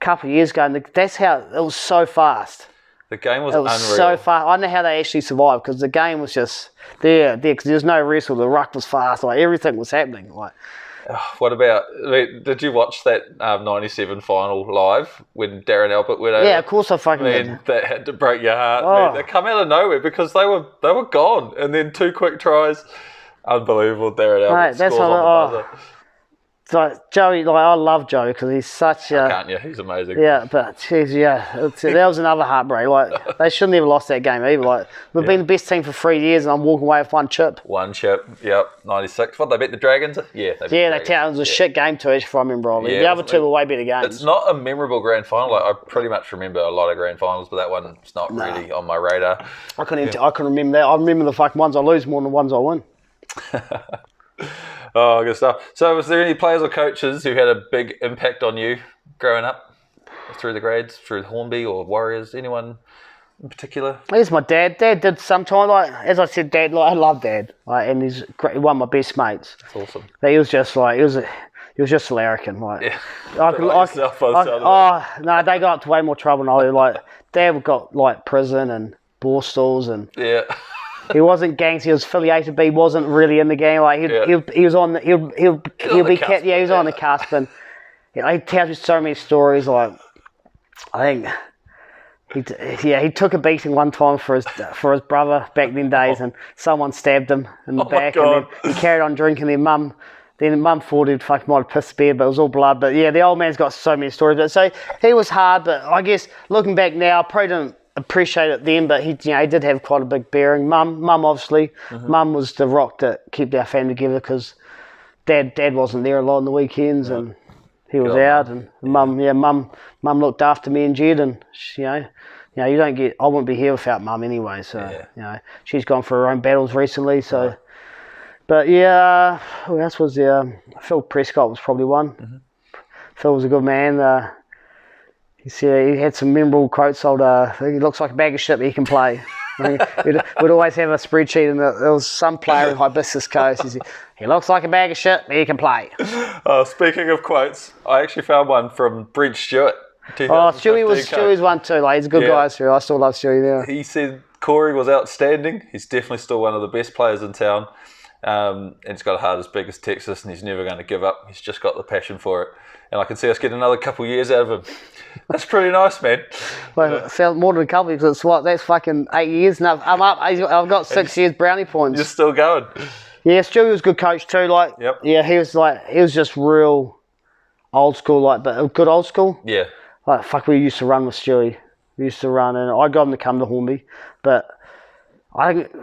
couple of years ago, and that's how it was so fast. The game was unreal. So fast. I don't know how they actually survived because the game was just there. Because there's no wrestle. The ruck was fast. Like everything was happening. Like. What about? Did you watch that '97 final live when Darren Albert went over? Yeah, of course I fucking did. That had to break your heart. Man. They come out of nowhere because they were gone, and then 2 quick tries. Unbelievable, Darren Albert scores on the buzzer. So Joey, I love Joey because he's such a... Can't you? He's amazing. Yeah, but geez, that was another heartbreak. Like they shouldn't have lost that game either. Like we've been the best team for 3 years, and I'm walking away with 1 chip. 1 chip. Yep. 96. What, they beat the Dragons? Yeah. It was a shit game too. If I remember rightly, the other 2 were way better games. It's not a memorable grand final. Like I pretty much remember a lot of grand finals, but that one's not really on my radar. I couldn't remember that. I remember the fucking ones I lose more than the ones I win. Oh, good stuff. So was there any players or coaches who had a big impact on you growing up through the grades, through Hornby or Warriors? Anyone in particular? I guess my dad. Dad did sometimes. Like as I said, Dad. Like I love Dad. Like, and he's one of my best mates. That's awesome. But he was just like he was just a larrikin. Like no, they got up to way more trouble than I did. Like Dad got like prison and Borstalls and he wasn't gangs. He was affiliated, but he wasn't really in the game. Like he was on. He'll be kept. Yeah, he was on the cusp, and he tells me so many stories. Like I think he took a beating one time for his brother back then days, and someone stabbed him in the back, and then he carried on drinking. Their mum Then Mum thought he'd fucking might have pissed the bed, but it was all blood. But yeah, the old man's got so many stories. But so he was hard, but I guess looking back now, I probably didn't appreciate it then, but he did have quite a big bearing. Mum obviously. Mum was the rock that kept our family together because Dad wasn't there a lot on the weekends and he was out. And Mum looked after me and Jed, and I wouldn't be here without Mum anyway. So she's gone through her own battles recently. So, but yeah, who else was there? Phil Prescott was probably one. Phil was a good man. He said he had some memorable quotes. He looks like a bag of shit, but he can play. We'd always have a spreadsheet, and there was some player in Hibiscus Coast. He said, he looks like a bag of shit, but he can play. Speaking of quotes, I actually found one from Brent Stewart. Stewie's one too. Like, he's a good guy, Stewie. I still love Stewie now. He said Corey was outstanding. He's definitely still one of the best players in town. And he's got a heart as big as Texas, and he's never going to give up. He's just got the passion for it. And I can see us get another couple of years out of him. That's pretty nice, man. Well, it felt more than a couple because that's fucking 8 years. No, I'm up. I've got 6 years brownie points. You're still going. Yeah, Stewie was a good coach too. Yeah, he was just real old school, but good old school. Yeah. We used to run with Stewie. We used to run, and I got him to come to Hornby. But I think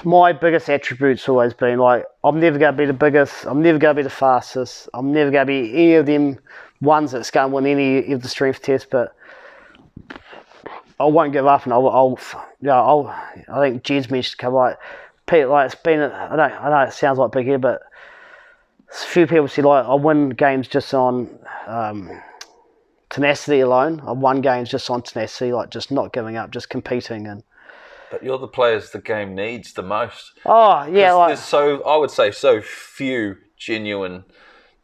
my biggest attribute's always been I'm never going to be the biggest. I'm never going to be the fastest. I'm never going to be any of them ones that's going to win any of the strength tests. But I won't give up, and I think Jed's mentioned Pete. It's been. I know it sounds like big here, but a few people say I win games just on tenacity alone. I won games just on tenacity, just not giving up, just competing and. But you're the players the game needs the most. Oh, yeah. I would say so few genuine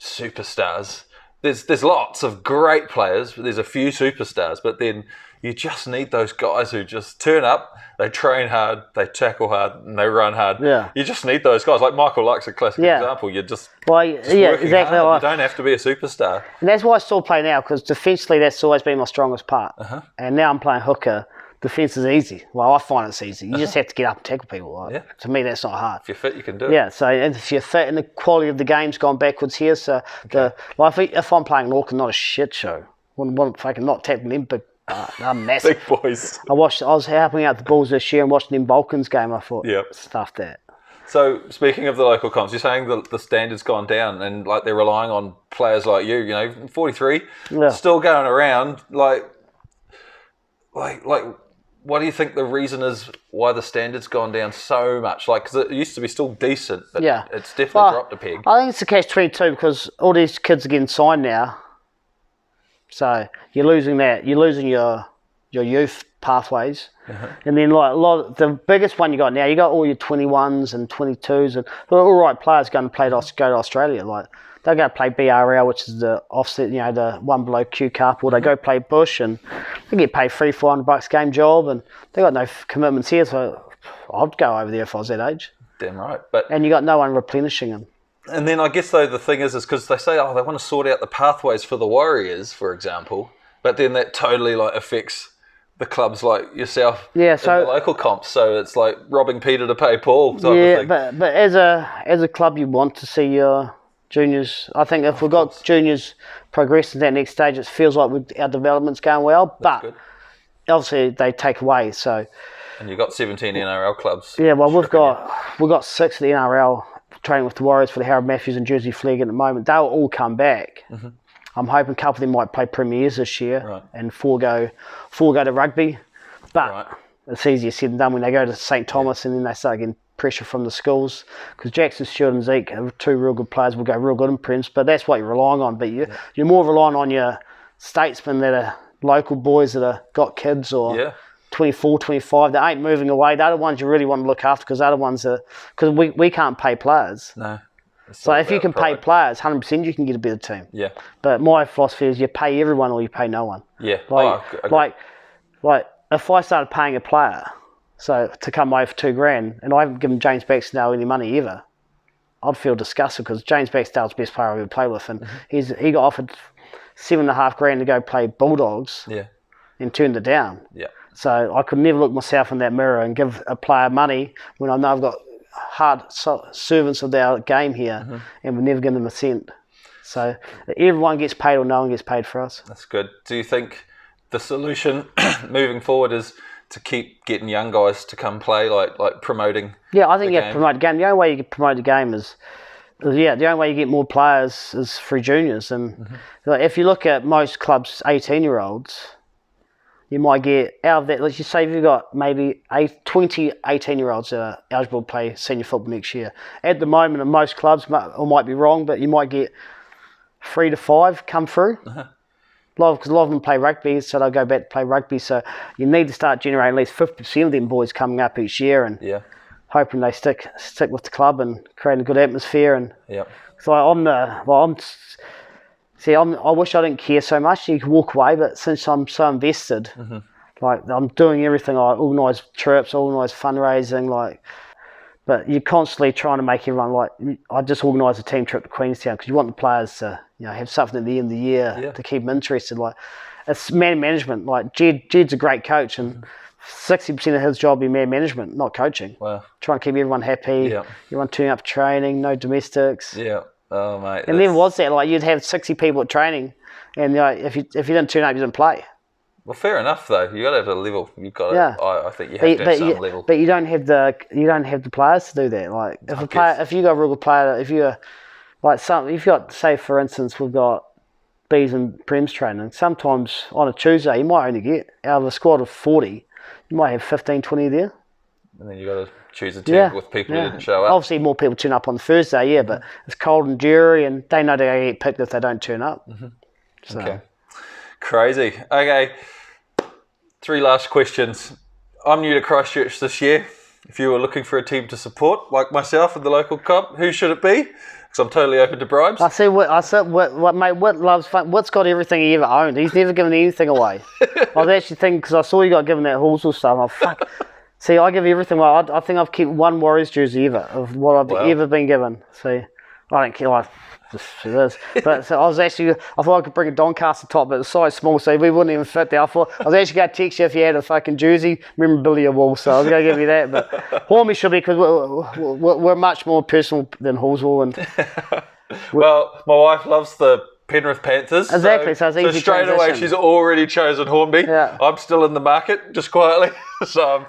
superstars. There's lots of great players, but there's a few superstars. But then you just need those guys who just turn up, they train hard, they tackle hard, and they run hard. Yeah. You just need those guys. Like Michael Luck's a classic example. You're just exactly. Hard. You don't have to be a superstar. And that's why I still play now, because defensively that's always been my strongest part. And now I'm playing hooker. Defence is easy. Well, I find it's easy. You just have to get up and tackle people. To me, that's not hard. If you're fit, you can do it. Yeah, so if you're fit, and the quality of the game's gone backwards here. So if I'm playing Auckland, not a shit show. Wouldn't fucking not tackling them, but they're massive. Big boys. I was helping out the Bulls this year and watching them Balkans game. I thought, stuff that. So speaking of the local comps, you're saying the standard's gone down, and they're relying on players like you. 43, still going around. What do you think the reason is why the standard's gone down so much? Because it used to be still decent, but it's definitely dropped a peg. I think it's a catch-22 because all these kids are getting signed now. So you're losing that. You're losing your youth pathways. And then the biggest one you got now, you got all your 21s and 22s and all right players going to go to Australia. They go play BRL, which is the offset, the one below Q Cup, or they go play Bush and they get paid $300-400 game job, and they got no commitments here. So I'd go over there if I was that age. Damn right, and you got no one replenishing them. And then I guess though the thing is because they say they want to sort out the pathways for the Warriors, for example, but then that totally affects the clubs like yourself in the local comps. So it's like robbing Peter to pay Paul type of thing. But as a club, you want to see your juniors. I think if we've got juniors progressing to that next stage, it feels like our development's going well. That's good. Obviously they take away. So. And you've got 17 NRL clubs. Yeah, well we've got 6 of the NRL training with the Warriors for the Harold Matthews and Jersey Flegg at the moment. They'll all come back. I'm hoping a couple of them might play premiers this year, and four go to rugby. But it's easier said than done when they go to St Thomas and then they start getting pressure from the schools, because Jackson, Stewart and Zeke are 2 real good players, will go real good in Prems, but that's what you're relying on. But you're more relying on your statesmen that are local boys that have got kids or 24, 25 that ain't moving away. They're the ones you really want to look after, because they're the ones that, because we can't pay players. No. So if you can pay players, 100% you can get a better team. Yeah. But my philosophy is you pay everyone or you pay no one. Yeah. Like if I started paying a player, so to come away for $2,000, and I haven't given James Baxdale any money ever, I'd feel disgusted, because James Baxdale's the best player I've ever played with, and he got offered $7,500 to go play Bulldogs, and turned it down. Yeah. So I could never look myself in that mirror and give a player money when I know I've got servants of our game here, and we're never give them a cent. So everyone gets paid or no one gets paid for us. That's good. Do you think the solution moving forward is to keep getting young guys to come play, like promoting? Yeah, I think you have to promote the game. The only way you can promote the game is the only way you get more players is through juniors. And like, if you look at most clubs, 18-year-olds, you might get out of that. Let's just say if you've got maybe 20 18-year-olds that are eligible to play senior football next year. At the moment, in most clubs, I might be wrong, but you might get 3 to 5 come through. Because a lot of them play rugby, so they'll go back to play rugby. So you need to start generating at least 50% of them boys coming up each year, and hoping they stick with the club and creating a good atmosphere. And so I wish I didn't care so much. You could walk away, but since I'm so invested, like I'm doing everything. I organise trips, organise fundraising, but you're constantly trying to make everyone I just organised a team trip to Queenstown because you want the players to have something at the end of the year to keep them interested. It's man management. Jed's a great coach, and 60% of his job is man management, not coaching. Wow. Trying to keep everyone happy. Everyone turning up for training, no domestics. Oh mate. And never was that. You'd have 60 people at training, and if you didn't turn up, you didn't play. Well, fair enough though. You got to have a level. You've got to. I think you have to have some level. But you don't have the players to do that. If you got a real good player, if you've got, say for instance, we've got Bs and Prems training. Sometimes on a Tuesday, you might only get out of a squad of 40, you might have 15, 20 there. And then you got to choose a team with people who didn't show up. Obviously, more people turn up on Thursday, but it's cold and dreary, and they know they're going to get picked if they don't turn up. So. Okay. Crazy. Okay. 3 last questions. I'm new to Christchurch this year. If you were looking for a team to support, like myself in the local club, who should it be? Because I'm totally open to bribes. Whit loves fun. Whit's got everything he ever owned. He's never given anything away. I was actually thinking, because I saw you got given that Horsell stuff. I'm fuck. See, I give everything away. I think I've kept one Warriors jersey ever of what I've ever been given. See, I don't care. It is. But so I thought I could bring a Doncaster top, but it's so small, so we wouldn't even fit there. I was actually going to text you if you had a fucking jersey, memorabilia wall, so I was going to give you that. But Hornby should be, because we're much more personal than Horsell. Well, my wife loves the Penrith Panthers. Exactly, so it's easy straight transition. away she's already chosen Hornby. I'm still in the market, just quietly. So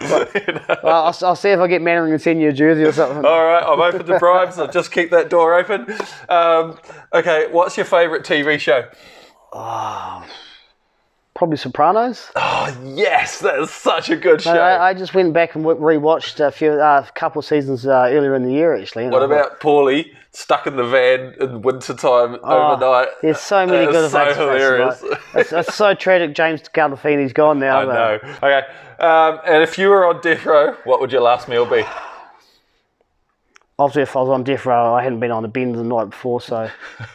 I'll see if I get Mannering and send you a jersey or something. All right, I'm open to bribes. I'll just keep that door open. Okay, what's your favourite TV show? Probably Sopranos. Oh yes, that is such a good show. I just went back and rewatched a couple of seasons earlier in the year, actually. What about Paulie stuck in the van in winter time overnight? There's so many good events. So hilarious. It's so tragic. James Gandolfini's gone now. I know. Okay, and if you were on death row, what would your last meal be? Obviously, if I was on death row, I hadn't been on a bend the night before, so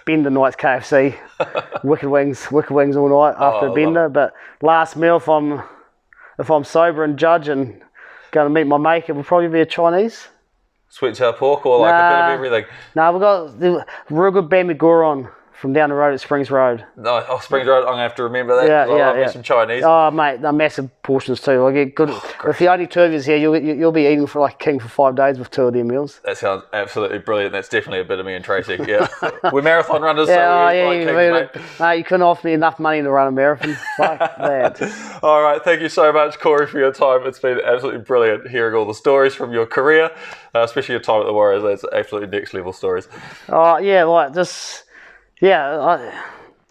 bend the night's KFC, wicked wings all night after a bender. But last meal, if I'm sober and judge and going to meet my mate, it would probably be a Chinese. Sweet sour pork or a bit of everything? No, we've got the real good bami goron from down the road at Springs Road. No, Springs Road, I'm going to have to remember that. I love me some Chinese. Oh, mate, they're massive portions too. I get good. If the only 2 of you here, you'll be eating for like a king for 5 days with 2 of their meals. That sounds absolutely brilliant. That's definitely a bit of me and Tracy. Yeah, we're marathon runners, so we like kings, mate. You couldn't offer me enough money to run a marathon. Like that. All right, thank you so much, Corey, for your time. It's been absolutely brilliant hearing all the stories from your career, especially your time at the Warriors. That's absolutely next level stories. Oh yeah, like this. Yeah,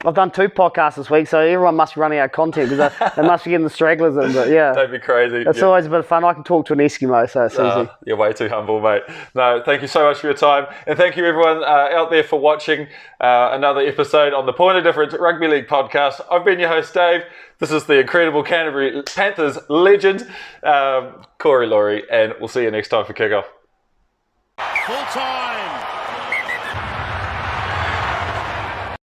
I've done 2 podcasts this week, so everyone must be running out of content because they must be getting the stragglers in. But yeah, that'd be crazy. It's always a bit of fun. I can talk to an Eskimo, so it's easy. You're way too humble, mate. No, thank you so much for your time, and thank you everyone out there for watching another episode on the Point of Difference Rugby League podcast. I've been your host, Dave. This is the incredible Canterbury Panthers legend, Corey Lawrie, and we'll see you next time for kickoff. Full time.